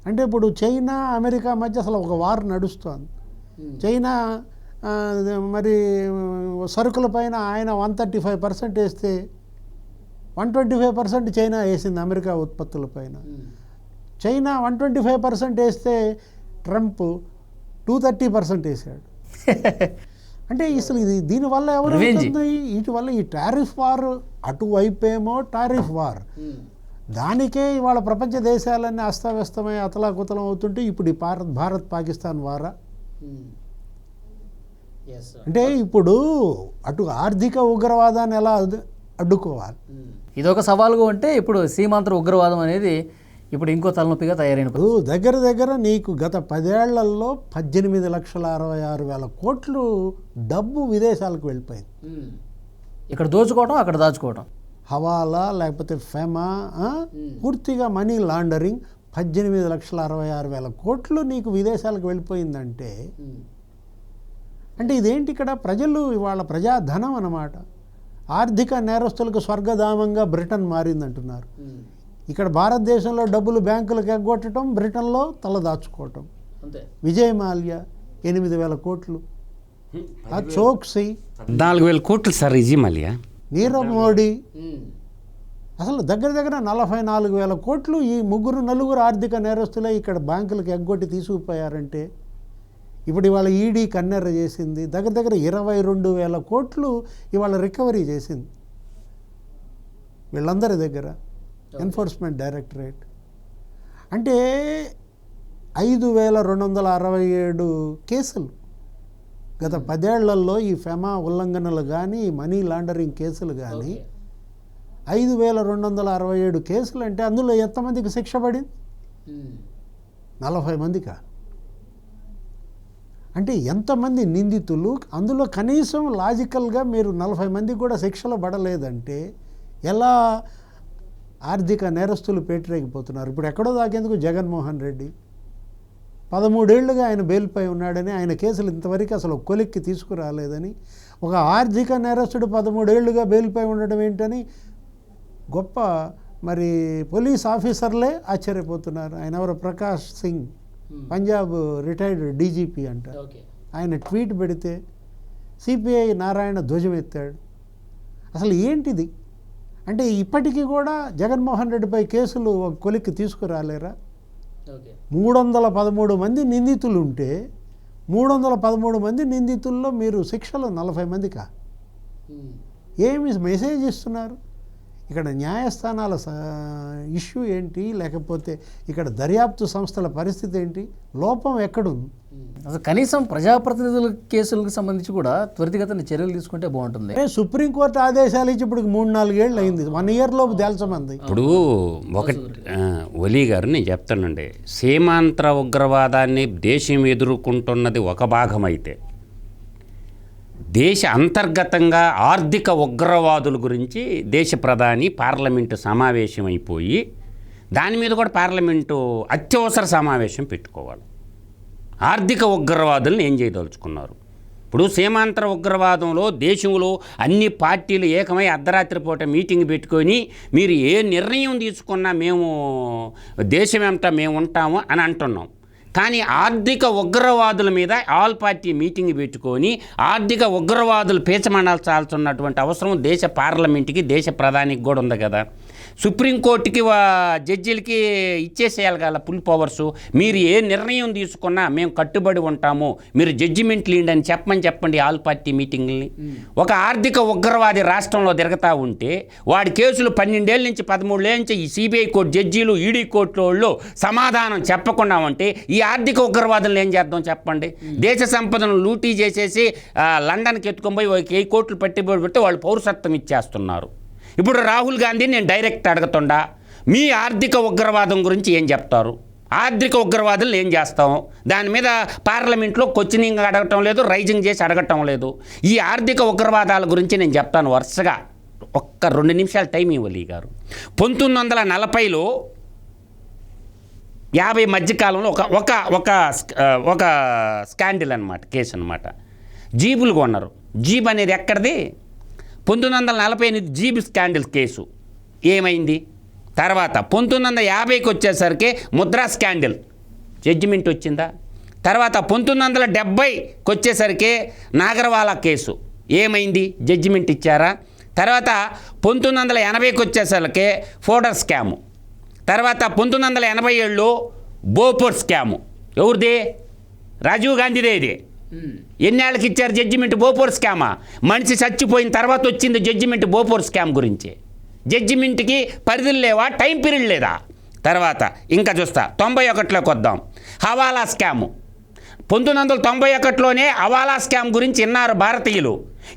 అంటే ఇప్పుడు చైనా అమెరికా మధ్య అసలు ఒక వార్ నడుస్తోంది. చైనా మరి సరుకుల పైన ఆయన 135% వేస్తే 125% చైనా వేసింది అమెరికా ఉత్పత్తుల పైన. చైనా 125% వేస్తే ట్రంప్ 230% వేసాడు. అంటే అసలు ఇది దీనివల్ల ఎవరు వీటి వల్ల ఈ టారిఫ్ వార్, అటువైపేమో టారిఫ్ వార్, దానికే ఇవాళ ప్రపంచ దేశాలన్నీ అస్తవ్యస్తమై అతలాకుతలం అవుతుంటే ఇప్పుడు ఈ భారత్ పాకిస్తాన్ వారా? అంటే ఇప్పుడు అటు ఆర్థిక ఉగ్రవాదాన్ని ఎలా అడ్డుకోవాలి? ఇదొక సవాలుగా ఉంటే ఇప్పుడు సీమాంతర ఉగ్రవాదం అనేది ఇప్పుడు ఇంకో తలనొప్పిగా తయారైనప్పుడు దగ్గర నీకు గత 10 ఏళ్లలో 18,66,000 కోట్లు డబ్బు విదేశాలకు వెళ్ళిపోయింది. ఇక్కడ దోచుకోవటం, అక్కడ దాచుకోవటం, హవాలా లేకపోతే ఫెమా, పూర్తిగా మనీ లాండరింగ్. 18,66,000 కోట్లు నీకు విదేశాలకు వెళ్ళిపోయిందంటే అంటే ఇదేంటి? ఇక్కడ ప్రజలు ఇవాళ ప్రజాధనం అన్నమాట. ఆర్థిక నేరస్తులకు స్వర్గధామంగా బ్రిటన్ మారిందంటున్నారు. ఇక్కడ భారతదేశంలో డబ్బులు బ్యాంకులకు ఎగ్గొట్టడం, బ్రిటన్లో తలదాచుకోవటం. విజయ్ మాల్యా 8,000 కోట్లు, చోక్సీ 14,000 కోట్లు సార్. విజయ్ మాల్యా, నీరవ్ మోడీ అసలు దగ్గర 44,000 కోట్లు ఈ 3-4 ఆర్థిక నేరస్తులే ఇక్కడ బ్యాంకులకు ఎగ్గొట్టి తీసుకుపోయారంటే ఇప్పుడు ఇవాళ ఈడీ కన్నెర్ర చేసింది. దగ్గర 22,000 కోట్లు ఇవాళ రికవరీ చేసింది వీళ్ళందరి దగ్గర ఎన్ఫోర్స్మెంట్ డైరెక్టరేట్. అంటే 5,267 కేసులు గత 10 ఏళ్లలో ఈ ఫెమా ఉల్లంఘనలు కానీ మనీ లాండరింగ్ కేసులు కానీ 5,267 కేసులు. అంటే అందులో ఎంతమందికి శిక్ష పడింది? 40 మందికా? అంటే ఎంతమంది నిందితులు? అందులో కనీసం లాజికల్గా మీరు 40 మందికి కూడా శిక్షలు పడలేదంటే ఎలా ఆర్థిక నేరస్తులు పేటరేగిపోతున్నారు? ఇప్పుడు ఎక్కడో దాకేందుకు జగన్మోహన్ రెడ్డి 13 ఏళ్లుగా ఆయన బెయిల్పై ఉన్నాడని, ఆయన కేసులు ఇంతవరకు అసలు కొలిక్కి తీసుకురాలేదని, ఒక ఆర్థిక నేరస్తుడు 13 ఏళ్లుగా బెయిల్పై ఉండడం ఏంటని గొప్ప మరి పోలీస్ ఆఫీసర్లే ఆశ్చర్యపోతున్నారు. ఆయన ఎవరు, ప్రకాష్ సింగ్, పంజాబ్ రిటైర్డ్ డీజీపీ అంట. ఆయన ట్వీట్ పెడితే సిపిఐ నారాయణ ధ్వజం ఎత్తాడు. అసలు ఏంటిది? అంటే ఇప్పటికీ కూడా జగన్మోహన్ రెడ్డిపై కేసులు ఒక కొలిక్కి తీసుకురాలేరా? 313 మంది నిందితులు ఉంటే 313 మంది నిందితుల్లో మీరు శిక్షలు 40 మందికా? ఏమి మెసేజ్ ఇస్తున్నారు? ఇక్కడ న్యాయస్థానాల ఇష్యూ ఏంటి, లేకపోతే ఇక్కడ దర్యాప్తు సంస్థల పరిస్థితి ఏంటి, లోపం ఎక్కడుంది? అసలు కనీసం ప్రజాప్రతినిధుల కేసులకు సంబంధించి కూడా త్వరితగతిన చర్యలు తీసుకుంటే బాగుంటుంది. సుప్రీంకోర్టు ఆదేశాలు ఇచ్చి ఇప్పుడు 3-4 ఏళ్ళు అయింది, 1 ఇయర్ లోపు తేల్చమంది. ఇప్పుడు ఒలీ గారు నేను చెప్తానండి, సీమాంతర ఉగ్రవాదాన్ని దేశం ఎదుర్కొంటున్నది ఒక భాగం అయితే, దేశ అంతర్గతంగా ఆర్థిక ఉగ్రవాదుల గురించి దేశ ప్రధాని పార్లమెంటు సమావేశం అయిపోయి దాని మీద కూడా పార్లమెంటు అత్యవసర సమావేశం పెట్టుకోవాలి. ఆర్థిక ఉగ్రవాదులను ఏం చేయదలుచుకున్నారు? ఇప్పుడు సీమాంతర ఉగ్రవాదంలో దేశంలో అన్ని పార్టీలు ఏకమై అర్ధరాత్రి పూట మీటింగ్ పెట్టుకొని మీరు ఏ నిర్ణయం తీసుకున్నా మేము దేశమంతా మేము ఉంటాము అని అంటున్నాం. కానీ ఆర్థిక ఉగ్రవాదుల మీద ఆల్ పార్టీ మీటింగ్ పెట్టుకొని ఆర్థిక ఉగ్రవాదులు పేచమనాల్సాల్సినటువంటి అవసరం దేశ పార్లమెంట్కి దేశ ప్రధానికి కూడా ఉంది కదా. సుప్రీంకోర్టుకి జడ్జీలకి ఇచ్చేసేయాలి కదా ఫుల్ పవర్స్. మీరు ఏ నిర్ణయం తీసుకున్నా మేము కట్టుబడి ఉంటాము, మీరు జడ్జిమెంట్ లీండి అని చెప్పండి ఆల్ పార్టీ మీటింగ్ని. ఒక ఆర్థిక ఉగ్రవాది రాష్ట్రంలో తిరుగుతూ ఉంటే వాడి కేసులు 12 ఏళ్ళ నుంచి 13 ఏళ్ళ నుంచి ఈ సిబిఐ కోర్టు జడ్జీలు ఈడీ కోర్టులో వాళ్ళు సమాధానం చెప్పకుండా ఉంటే ఈ ఆర్థిక ఉగ్రవాదులను ఏం చేద్దాం చెప్పండి? దేశ సంపదను లూటీ చేసేసి లండన్కి ఎత్తుకొని పోయి 1,000 కోట్లు పెట్టి వాళ్ళు పౌరసత్వం ఇచ్చేస్తున్నారు. ఇప్పుడు రాహుల్ గాంధీ నేను డైరెక్ట్ అడుగుతుండా, మీ ఆర్థిక ఉగ్రవాదం గురించి ఏం చెప్తారు? ఆర్థిక ఉగ్రవాదులు ఏం చేస్తాం? దాని మీద పార్లమెంట్లో క్వశ్చనింగ్ అడగటం లేదు, రైజింగ్ చేసి అడగటం లేదు. ఈ ఆర్థిక ఉగ్రవాదాల గురించి నేను చెప్తాను వరుసగా. ఒక్క 2 నిమిషాలు టైం ఇవ్వాలి గారు. 1940లో 50 మధ్యకాలంలో ఒక స్కాండిల్ అనమాట, కేసు అనమాట. జీబులు కొన్నారు. జీబ్ అనేది ఎక్కడిది? 1948 జీబ్ స్కాండిల్ కేసు ఏమైంది? తర్వాత 1950కి వచ్చేసరికి ముద్రా స్కాండిల్ జడ్జిమెంట్ వచ్చిందా? తర్వాత 1970కి వచ్చేసరికి నాగర్వాలా కేసు ఏమైంది? జడ్జిమెంట్ ఇచ్చారా? తర్వాత 1980కి వచ్చేసరికి ఫోడర్ స్కాము. తర్వాత 1987లో బోఫోర్ స్కాము. ఎవరిది? రాజీవ్ గాంధీదే. ఇది ఎన్నేళ్ళకి ఇచ్చారు జడ్జిమెంట్? బోఫోర్ స్కామా? మనిషి చచ్చిపోయిన తర్వాత వచ్చింది జడ్జిమెంట్ బోఫోర్ స్కామ్ గురించి. జడ్జిమెంట్కి పరిధులు లేవా? టైం పీరియడ్ లేదా? తర్వాత ఇంకా చూస్తా 91లోకి వద్దాం. హవాలా స్కాము. 1991లోనే హవాలా స్కామ్ గురించి విన్నారు భారతీయులు.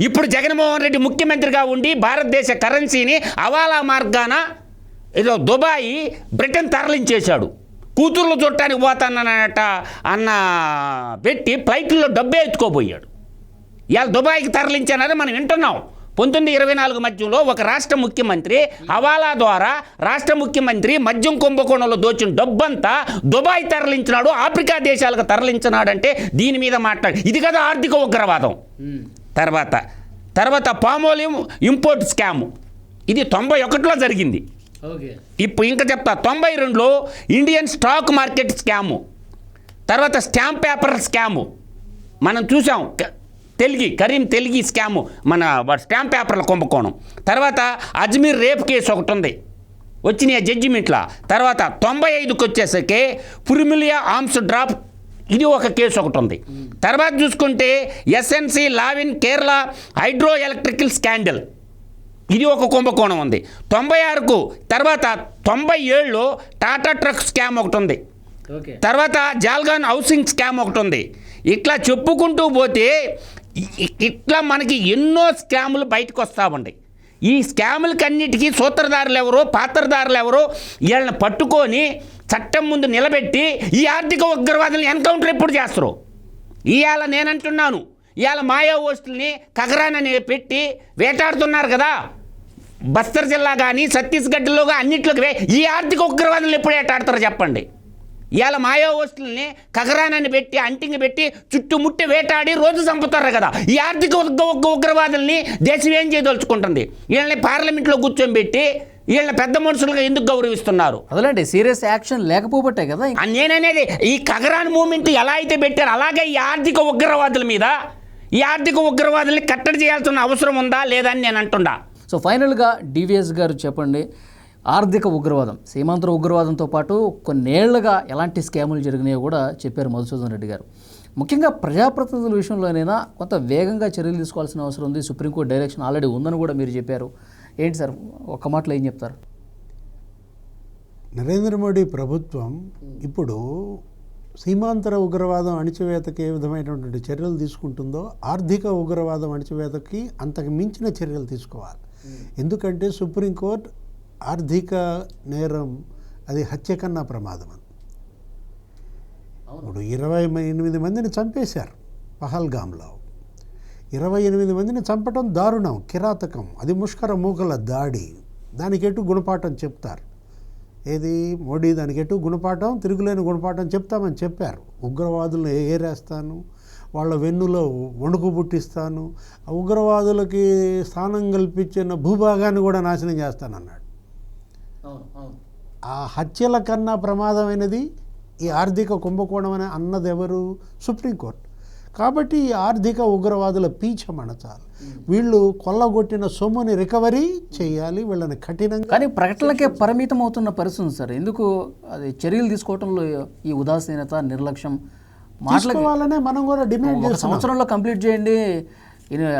ఇప్పుడు జగన్మోహన్ రెడ్డి ముఖ్యమంత్రిగా ఉండి భారతదేశ కరెన్సీని హవాలా మార్గాన ఏదో దుబాయ్ బ్రిటన్ తరలించేశాడు. కూతుర్లు చుట్టానికి పోతానట అన్న పెట్టి ఫ్లైట్లో డబ్బే ఎత్తుకోబోయాడు. ఇవాళ దుబాయ్కి తరలించానని మనం వింటున్నాం. 1924 మధ్యంలో ఒక రాష్ట్ర ముఖ్యమంత్రి హవాలా ద్వారా రాష్ట్ర ముఖ్యమంత్రి మద్యం కుంభకోణంలో దోచిన డబ్బంతా దుబాయ్ తరలించినాడు, ఆఫ్రికా దేశాలకు తరలించినాడంటే దీని మీద మాట్లాడు. ఇది కదా ఆర్థిక ఉగ్రవాదం. తర్వాత పామోలియం ఇంపోర్ట్ స్కాము. ఇది 91లో జరిగింది. ఇప్పుడు ఇంకా చెప్తా 92లో ఇండియన్ స్టాక్ మార్కెట్ స్కాము. తర్వాత స్టాంప్ పేపర్ స్కాము మనం చూసాం. కరీం తెలుగు స్కాము, మన స్టాంప్ పేపర్ల కుంభకోణం. తర్వాత అజ్మీర్ రేప్ కేసు ఒకటి ఉంది, వచ్చినాయి జడ్జిమెంట్లా. తర్వాత 95కి వచ్చేసరికి పురిమిలియా ఆర్మ్స్ డ్రాప్, ఇది ఒక కేసు ఒకటి ఉంది. తర్వాత చూసుకుంటే SNC Lavalin Kerala hydro electrical scandal, ఇది ఒక కుంభకోణం ఉంది. 96కు తర్వాత 97లో టాటా ట్రక్ స్కామ్ ఒకటి ఉంది. తర్వాత జాల్గాన్ హౌసింగ్ స్కామ్ ఒకటి ఉంది. ఇట్లా చెప్పుకుంటూ పోతే ఇట్లా మనకి ఎన్నో స్కాములు బయటకు వస్తూ ఉన్నాయి. ఈ స్కాములకన్నిటికీ సూత్రధారులు ఎవరో పాత్రధారులు ఎవరో వీళ్ళని పట్టుకొని చట్టం ముందు నిలబెట్టి ఈ ఆర్థిక ఉగ్రవాదులను ఎన్కౌంటర్ ఎప్పుడు చేస్తారు? ఇవాళ నేనంటున్నాను, ఇవాళ మాయావోస్టుల్ని కగరానని పెట్టి వేటాడుతున్నారు కదా. బస్తర్ జిల్లా కానీ ఛత్తీస్గఢ్లో అన్నింటిలోకి ఈ ఆర్థిక ఉగ్రవాదులు ఎప్పుడు వేటాడతారో చెప్పండి. ఇవాళ మాయావోస్టుల్ని కగరానని పెట్టి అంటింగ్ పెట్టి చుట్టుముట్టి వేటాడి రోజు చంపుతారు కదా. ఈ ఆర్థిక ఉగ్రవాదుల్ని దేశం ఏం చేయదలుచుకుంటుంది? వీళ్ళని పార్లమెంట్లో కూర్చోబెట్టి వీళ్ళని పెద్ద మనుషులుగా ఎందుకు గౌరవిస్తున్నారు? అదేంటి సీరియస్ యాక్షన్ లేకపోబట్టే కదా. నేననేది ఈ కగరాన్ మూమెంట్ ఎలా అయితే పెట్టారు అలాగే ఈ ఆర్థిక ఉగ్రవాదుల మీద ఈ ఆర్థిక ఉగ్రవాదుల్ని కట్టడి చేయాల్సిన అవసరం ఉందా లేదా అని నేను అంటున్నా. సో ఫైనల్గా డివిఎస్ గారు చెప్పండి, ఆర్థిక ఉగ్రవాదం, సీమాంతర ఉగ్రవాదంతో పాటు కొన్నేళ్లుగా ఎలాంటి స్కాములు జరిగినాయో కూడా చెప్పారు మధుసూదన్ రెడ్డి గారు. ముఖ్యంగా ప్రజాప్రతినిధుల విషయంలోనైనా కొంత వేగంగా చర్యలు తీసుకోవాల్సిన అవసరం ఉంది. సుప్రీంకోర్టు డైరెక్షన్ ఆల్రెడీ ఉందని కూడా మీరు చెప్పారు. ఏంటి సార్ ఒక్క మాటలో ఏం చెప్తారు? నరేంద్ర మోడీ ప్రభుత్వం ఇప్పుడు సీమాంతర ఉగ్రవాదం అణిచివేతకి ఏ విధమైనటువంటి చర్యలు తీసుకుంటుందో ఆర్థిక ఉగ్రవాదం అణిచివేతకి అంతకు మించిన చర్యలు తీసుకోవాలి. ఎందుకంటే సుప్రీంకోర్టు ఆర్థిక నేరం అది హత్య కన్నా ప్రమాదం అని. ఇప్పుడు 28 మందిని చంపేశారు పహల్గామ్లో. 28 మందిని చంపటం దారుణం, కిరాతకం, అది ముష్కర మూకల దాడి. దానికి ఎటు గుణపాఠం చెప్తారు. ఏది మోడీ దానికి ఎటు గుణపాఠం, తిరుగులేని గుణపాఠం చెప్తామని చెప్పారు. ఉగ్రవాదులను ఏరేస్తాను, వాళ్ళ వెన్నులో వణుకు పుట్టిస్తాను, ఆ ఉగ్రవాదులకి స్థానం కల్పించిన భూభాగాన్ని కూడా నాశనం చేస్తానన్నాడు. ఆ హత్యల కన్నా ప్రమాదమైనది ఈ ఆర్థిక కుంభకోణం అని అన్నది ఎవరు? సుప్రీంకోర్టు. కాబట్టి ఈ ఆర్థిక ఉగ్రవాదుల పీచం అణచాలి. వీళ్ళు కొల్లగొట్టిన సొమ్ముని రికవరీ చేయాలి, వీళ్ళని కఠినంగా. కానీ ప్రకటనలకే పరిమితం అవుతున్న పరిస్థితి సార్. ఎందుకు అది చర్యలు తీసుకోవడంలో ఈ ఉదాసీనత, నిర్లక్ష్యం? తీసుకోవాలనే మనం కూడా డిమాండ్ చేస్తున్నాం. సంవత్సరంలో కంప్లీట్ చేయండి,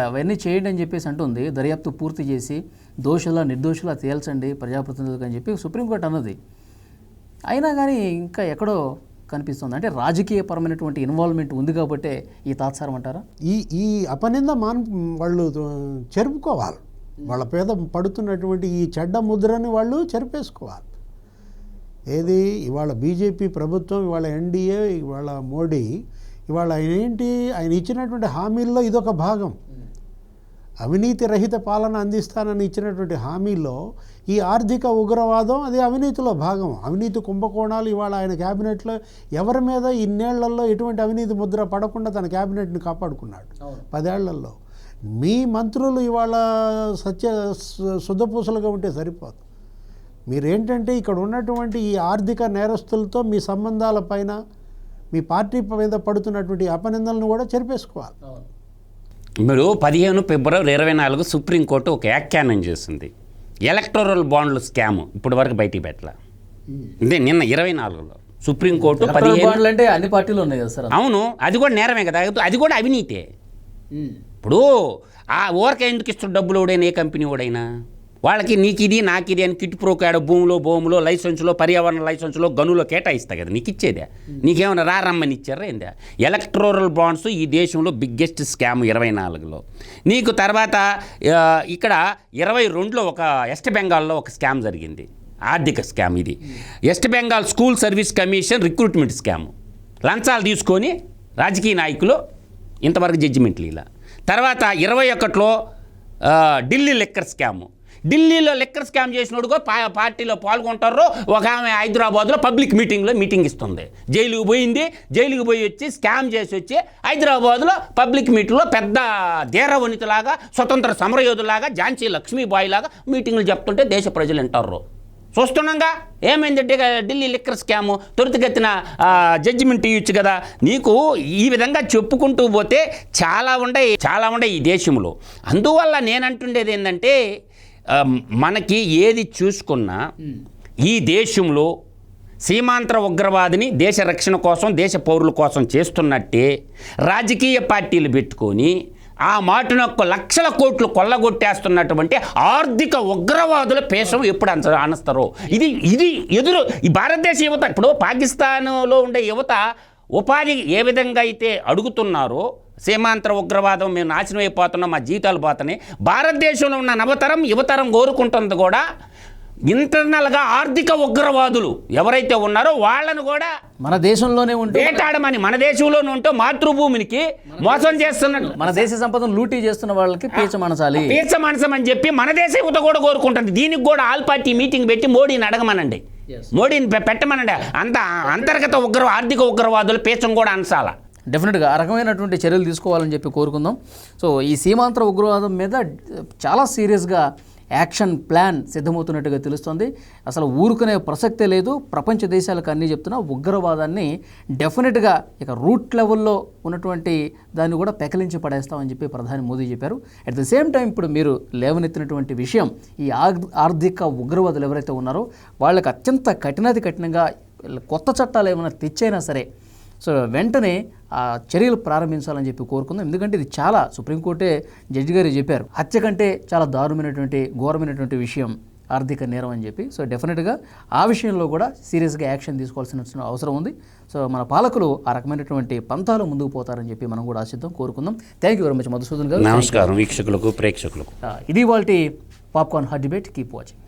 అవన్నీ చేయండి అని చెప్పేసి అంటుంది. దర్యాప్తు పూర్తి చేసి దోషుల నిర్దోషుల తేల్చండి ప్రజాప్రతినిధులకు అని చెప్పి సుప్రీంకోర్టు అన్నది. అయినా కానీ ఇంకా ఎక్కడో కనిపిస్తుంది. అంటే రాజకీయపరమైనటువంటి ఇన్వాల్వ్మెంట్ ఉంది కాబట్టే ఈ తాత్సారం అంటారా? ఈ అపనింద వాళ్ళు చెరుపుకోవాలి. వాళ్ళ పేద పడుతున్నటువంటి ఈ చెడ్డ ముద్రని వాళ్ళు చెరిపేసుకోవాలి. ఏది ఇవాళ బీజేపీ ప్రభుత్వం, ఇవాళ ఎన్డీఏ, ఇవాళ మోడీ, ఇవాళ ఆయన ఇచ్చినటువంటి హామీల్లో ఇదొక భాగం. అవినీతి రహిత పాలన అందిస్తానని ఇచ్చినటువంటి హామీలో ఈ ఆర్థిక ఉగ్రవాదం అది అవినీతిలో భాగం. అవినీతి కుంభకోణాలు ఇవాళ ఆయన క్యాబినెట్లో ఎవరి మీద ఇన్నేళ్లలో ఎటువంటి అవినీతి ముద్ర పడకుండా తన క్యాబినెట్ని కాపాడుకున్నాడు 10 ఏళ్లలో. మీ మంత్రులు ఇవాళ శుద్ధపూసలుగా ఉంటే సరిపోదు. మీరేంటంటే ఇక్కడ ఉన్నటువంటి ఈ ఆర్థిక నేరస్తులతో మీ సంబంధాల పైన, మీ పార్టీ మీద పడుతున్నటువంటి అపనిందలను కూడా చెరిపేసుకోవాలి. మీరు 15 ఫిబ్రవరి 2024 సుప్రీంకోర్టు ఒక వ్యాఖ్యానం చేసింది. ఎలక్టోరల్ బాండ్లు స్కామ్ ఇప్పటి వరకు బయటికి పెట్టాల. ఇదే నిన్న 24లో సుప్రీంకోర్టు 15 అంటే అన్ని పార్టీలు ఉన్నాయి కదా సార్. అవును, అది కూడా నేరమే కదా, అది కూడా అవినీతే. ఇప్పుడు ఆ ఊరకే ఎందుకు ఇస్తాడు డబ్బులు ఓడైనా, ఏ కంపెనీ ఓడైనా? వాళ్ళకి నీకు ఇది నాకు ఇది అని కిట్ ప్రోకాడ భూములో లైసెన్సులో, పర్యావరణ లైసెన్సులో, గనులో కేటాయిస్తా కదా నీకు ఇచ్చేదే. నీకేమైనా రమ్మని ఇచ్చారా ఏందా? ఎలక్టోరల్ బాండ్స్ ఈ దేశంలో బిగ్గెస్ట్ స్కామ్ 24లో. నీకు తర్వాత ఇక్కడ 22లో ఒక వెస్ట్ బెంగాల్లో ఒక స్కామ్ జరిగింది, ఆర్థిక స్కామ్. ఇది west Bengal school service commission recruitment scam. లంచాలు తీసుకొని రాజకీయ నాయకులు ఇంతవరకు జడ్జిమెంట్లు ఇలా. తర్వాత 21లో ఢిల్లీ లిక్కర్ స్కామ్. ఢిల్లీలో లిక్కర్ స్కామ్ చేసినోడుగో పార్టీలో పాల్గొంటారు. ఒక ఆమె హైదరాబాద్లో పబ్లిక్ మీటింగ్ ఇస్తుంది. జైలుకి పోయి వచ్చి స్కామ్ చేసి వచ్చి హైదరాబాద్లో పబ్లిక్ మీటింగ్లో పెద్ద ధీరవనితలాగా, స్వతంత్ర సమరయోధులాగా, ఝాన్సీ లక్ష్మీబాయి లాగా మీటింగ్లు చెప్తుంటే దేశ ప్రజలు వింటారు. చూస్తున్నాగా ఏమైందంటే ఢిల్లీ లిక్కర్ స్కాము త్వరితగతిన జడ్జిమెంట్ ఇవ్వచ్చు కదా. నీకు ఈ విధంగా చెప్పుకుంటూ పోతే చాలా ఉండే ఈ దేశంలో. అందువల్ల నేనంటుండేది ఏంటంటే, మనకి ఏది చూసుకున్నా ఈ దేశంలో సీమాంతర ఉగ్రవాదిని దేశ రక్షణ కోసం, దేశ పౌరుల కోసం చేస్తున్నట్టే రాజకీయ పార్టీలు పెట్టుకొని ఆ మాటనొక్క లక్షల కోట్లు కొల్లగొట్టేస్తున్నటువంటి ఆర్థిక ఉగ్రవాదుల పేషం ఎప్పుడు అనస్తారో. ఇది ఎదురు ఈ భారతదేశ యువత, ఇప్పుడు పాకిస్తాన్లో ఉండే యువత ఉపాధి ఏ విధంగా అయితే అడుగుతున్నారో, సీమాంతర ఉగ్రవాదం మేము నాశనం అయిపోతున్నాం, మా జీవితాలు పోతున్నాయి, భారతదేశంలో ఉన్న నవతరం యువతరం కోరుకుంటుంది కూడా ఇంటర్నల్గా ఆర్థిక ఉగ్రవాదులు ఎవరైతే ఉన్నారో వాళ్ళను కూడా మన దేశంలోనే ఉంటూ వేటాడమని, మన దేశంలోనే ఉంటూ మాతృభూమికి మోసం చేస్తున్నట్టు, మన దేశ సంపదను లూటీ చేస్తున్న వాళ్ళకి పీచమనసమని చెప్పి మన దేశ యువత కూడా కోరుకుంటుంది. దీనికి కూడా ఆల్ పార్టీ మీటింగ్ పెట్టి మోడీని అడగమనండి, మోడీని పెట్టమనండి. అంతర్గత ఆర్థిక ఉగ్రవాదులు పీచం కూడా అనసాల. డెఫినెట్గా ఆ రకమైనటువంటి చర్యలు తీసుకోవాలని చెప్పి కోరుకుందాం. సో ఈ సీమాంతర ఉగ్రవాదం మీద చాలా సీరియస్గా యాక్షన్ ప్లాన్ సిద్ధమవుతున్నట్టుగా తెలుస్తుంది. అసలు ఊరుకునే ప్రసక్తే లేదు. ప్రపంచ దేశాలకు అన్నీ చెప్తున్నా ఉగ్రవాదాన్ని డెఫినెట్గా ఇక రూట్ లెవెల్లో ఉన్నటువంటి దాన్ని కూడా పెకలించి పడేస్తామని చెప్పి ప్రధాని మోదీ చెప్పారు. అట్ ద సేమ్ టైం ఇప్పుడు మీరు లేవనెత్తినటువంటి విషయం, ఈ ఆర్థిక ఉగ్రవాదులు ఎవరైతే ఉన్నారో వాళ్ళకి అత్యంత కఠినంగా కొత్త చట్టాలు ఏమైనా తెచ్చైనా సరే సో వెంటనే ఆ చర్యలు ప్రారంభించాలని చెప్పి కోరుకుందాం. ఎందుకంటే ఇది చాలా సుప్రీంకోర్టే జడ్జి గారు చెప్పారు, హత్య కంటే చాలా దారుణమైనటువంటి ఘోరమైనటువంటి విషయం ఆర్థిక నేరం అని చెప్పి. సో డెఫినెట్గా ఆ విషయంలో కూడా సీరియస్గా యాక్షన్ తీసుకోవాల్సిన అవసరం ఉంది. సో మన పాలకులు ఆ రకమైనటువంటి పంతాలు ముందుకు పోతారని చెప్పి మనం కూడా ఆశిద్దాం, కోరుకుందాం. Thank you very much Madhusudan గారు. నమస్కారం వీక్షకులకు, ప్రేక్షకులకు. ఇది వాళ్ళ popcorn hot debate. Keep watching.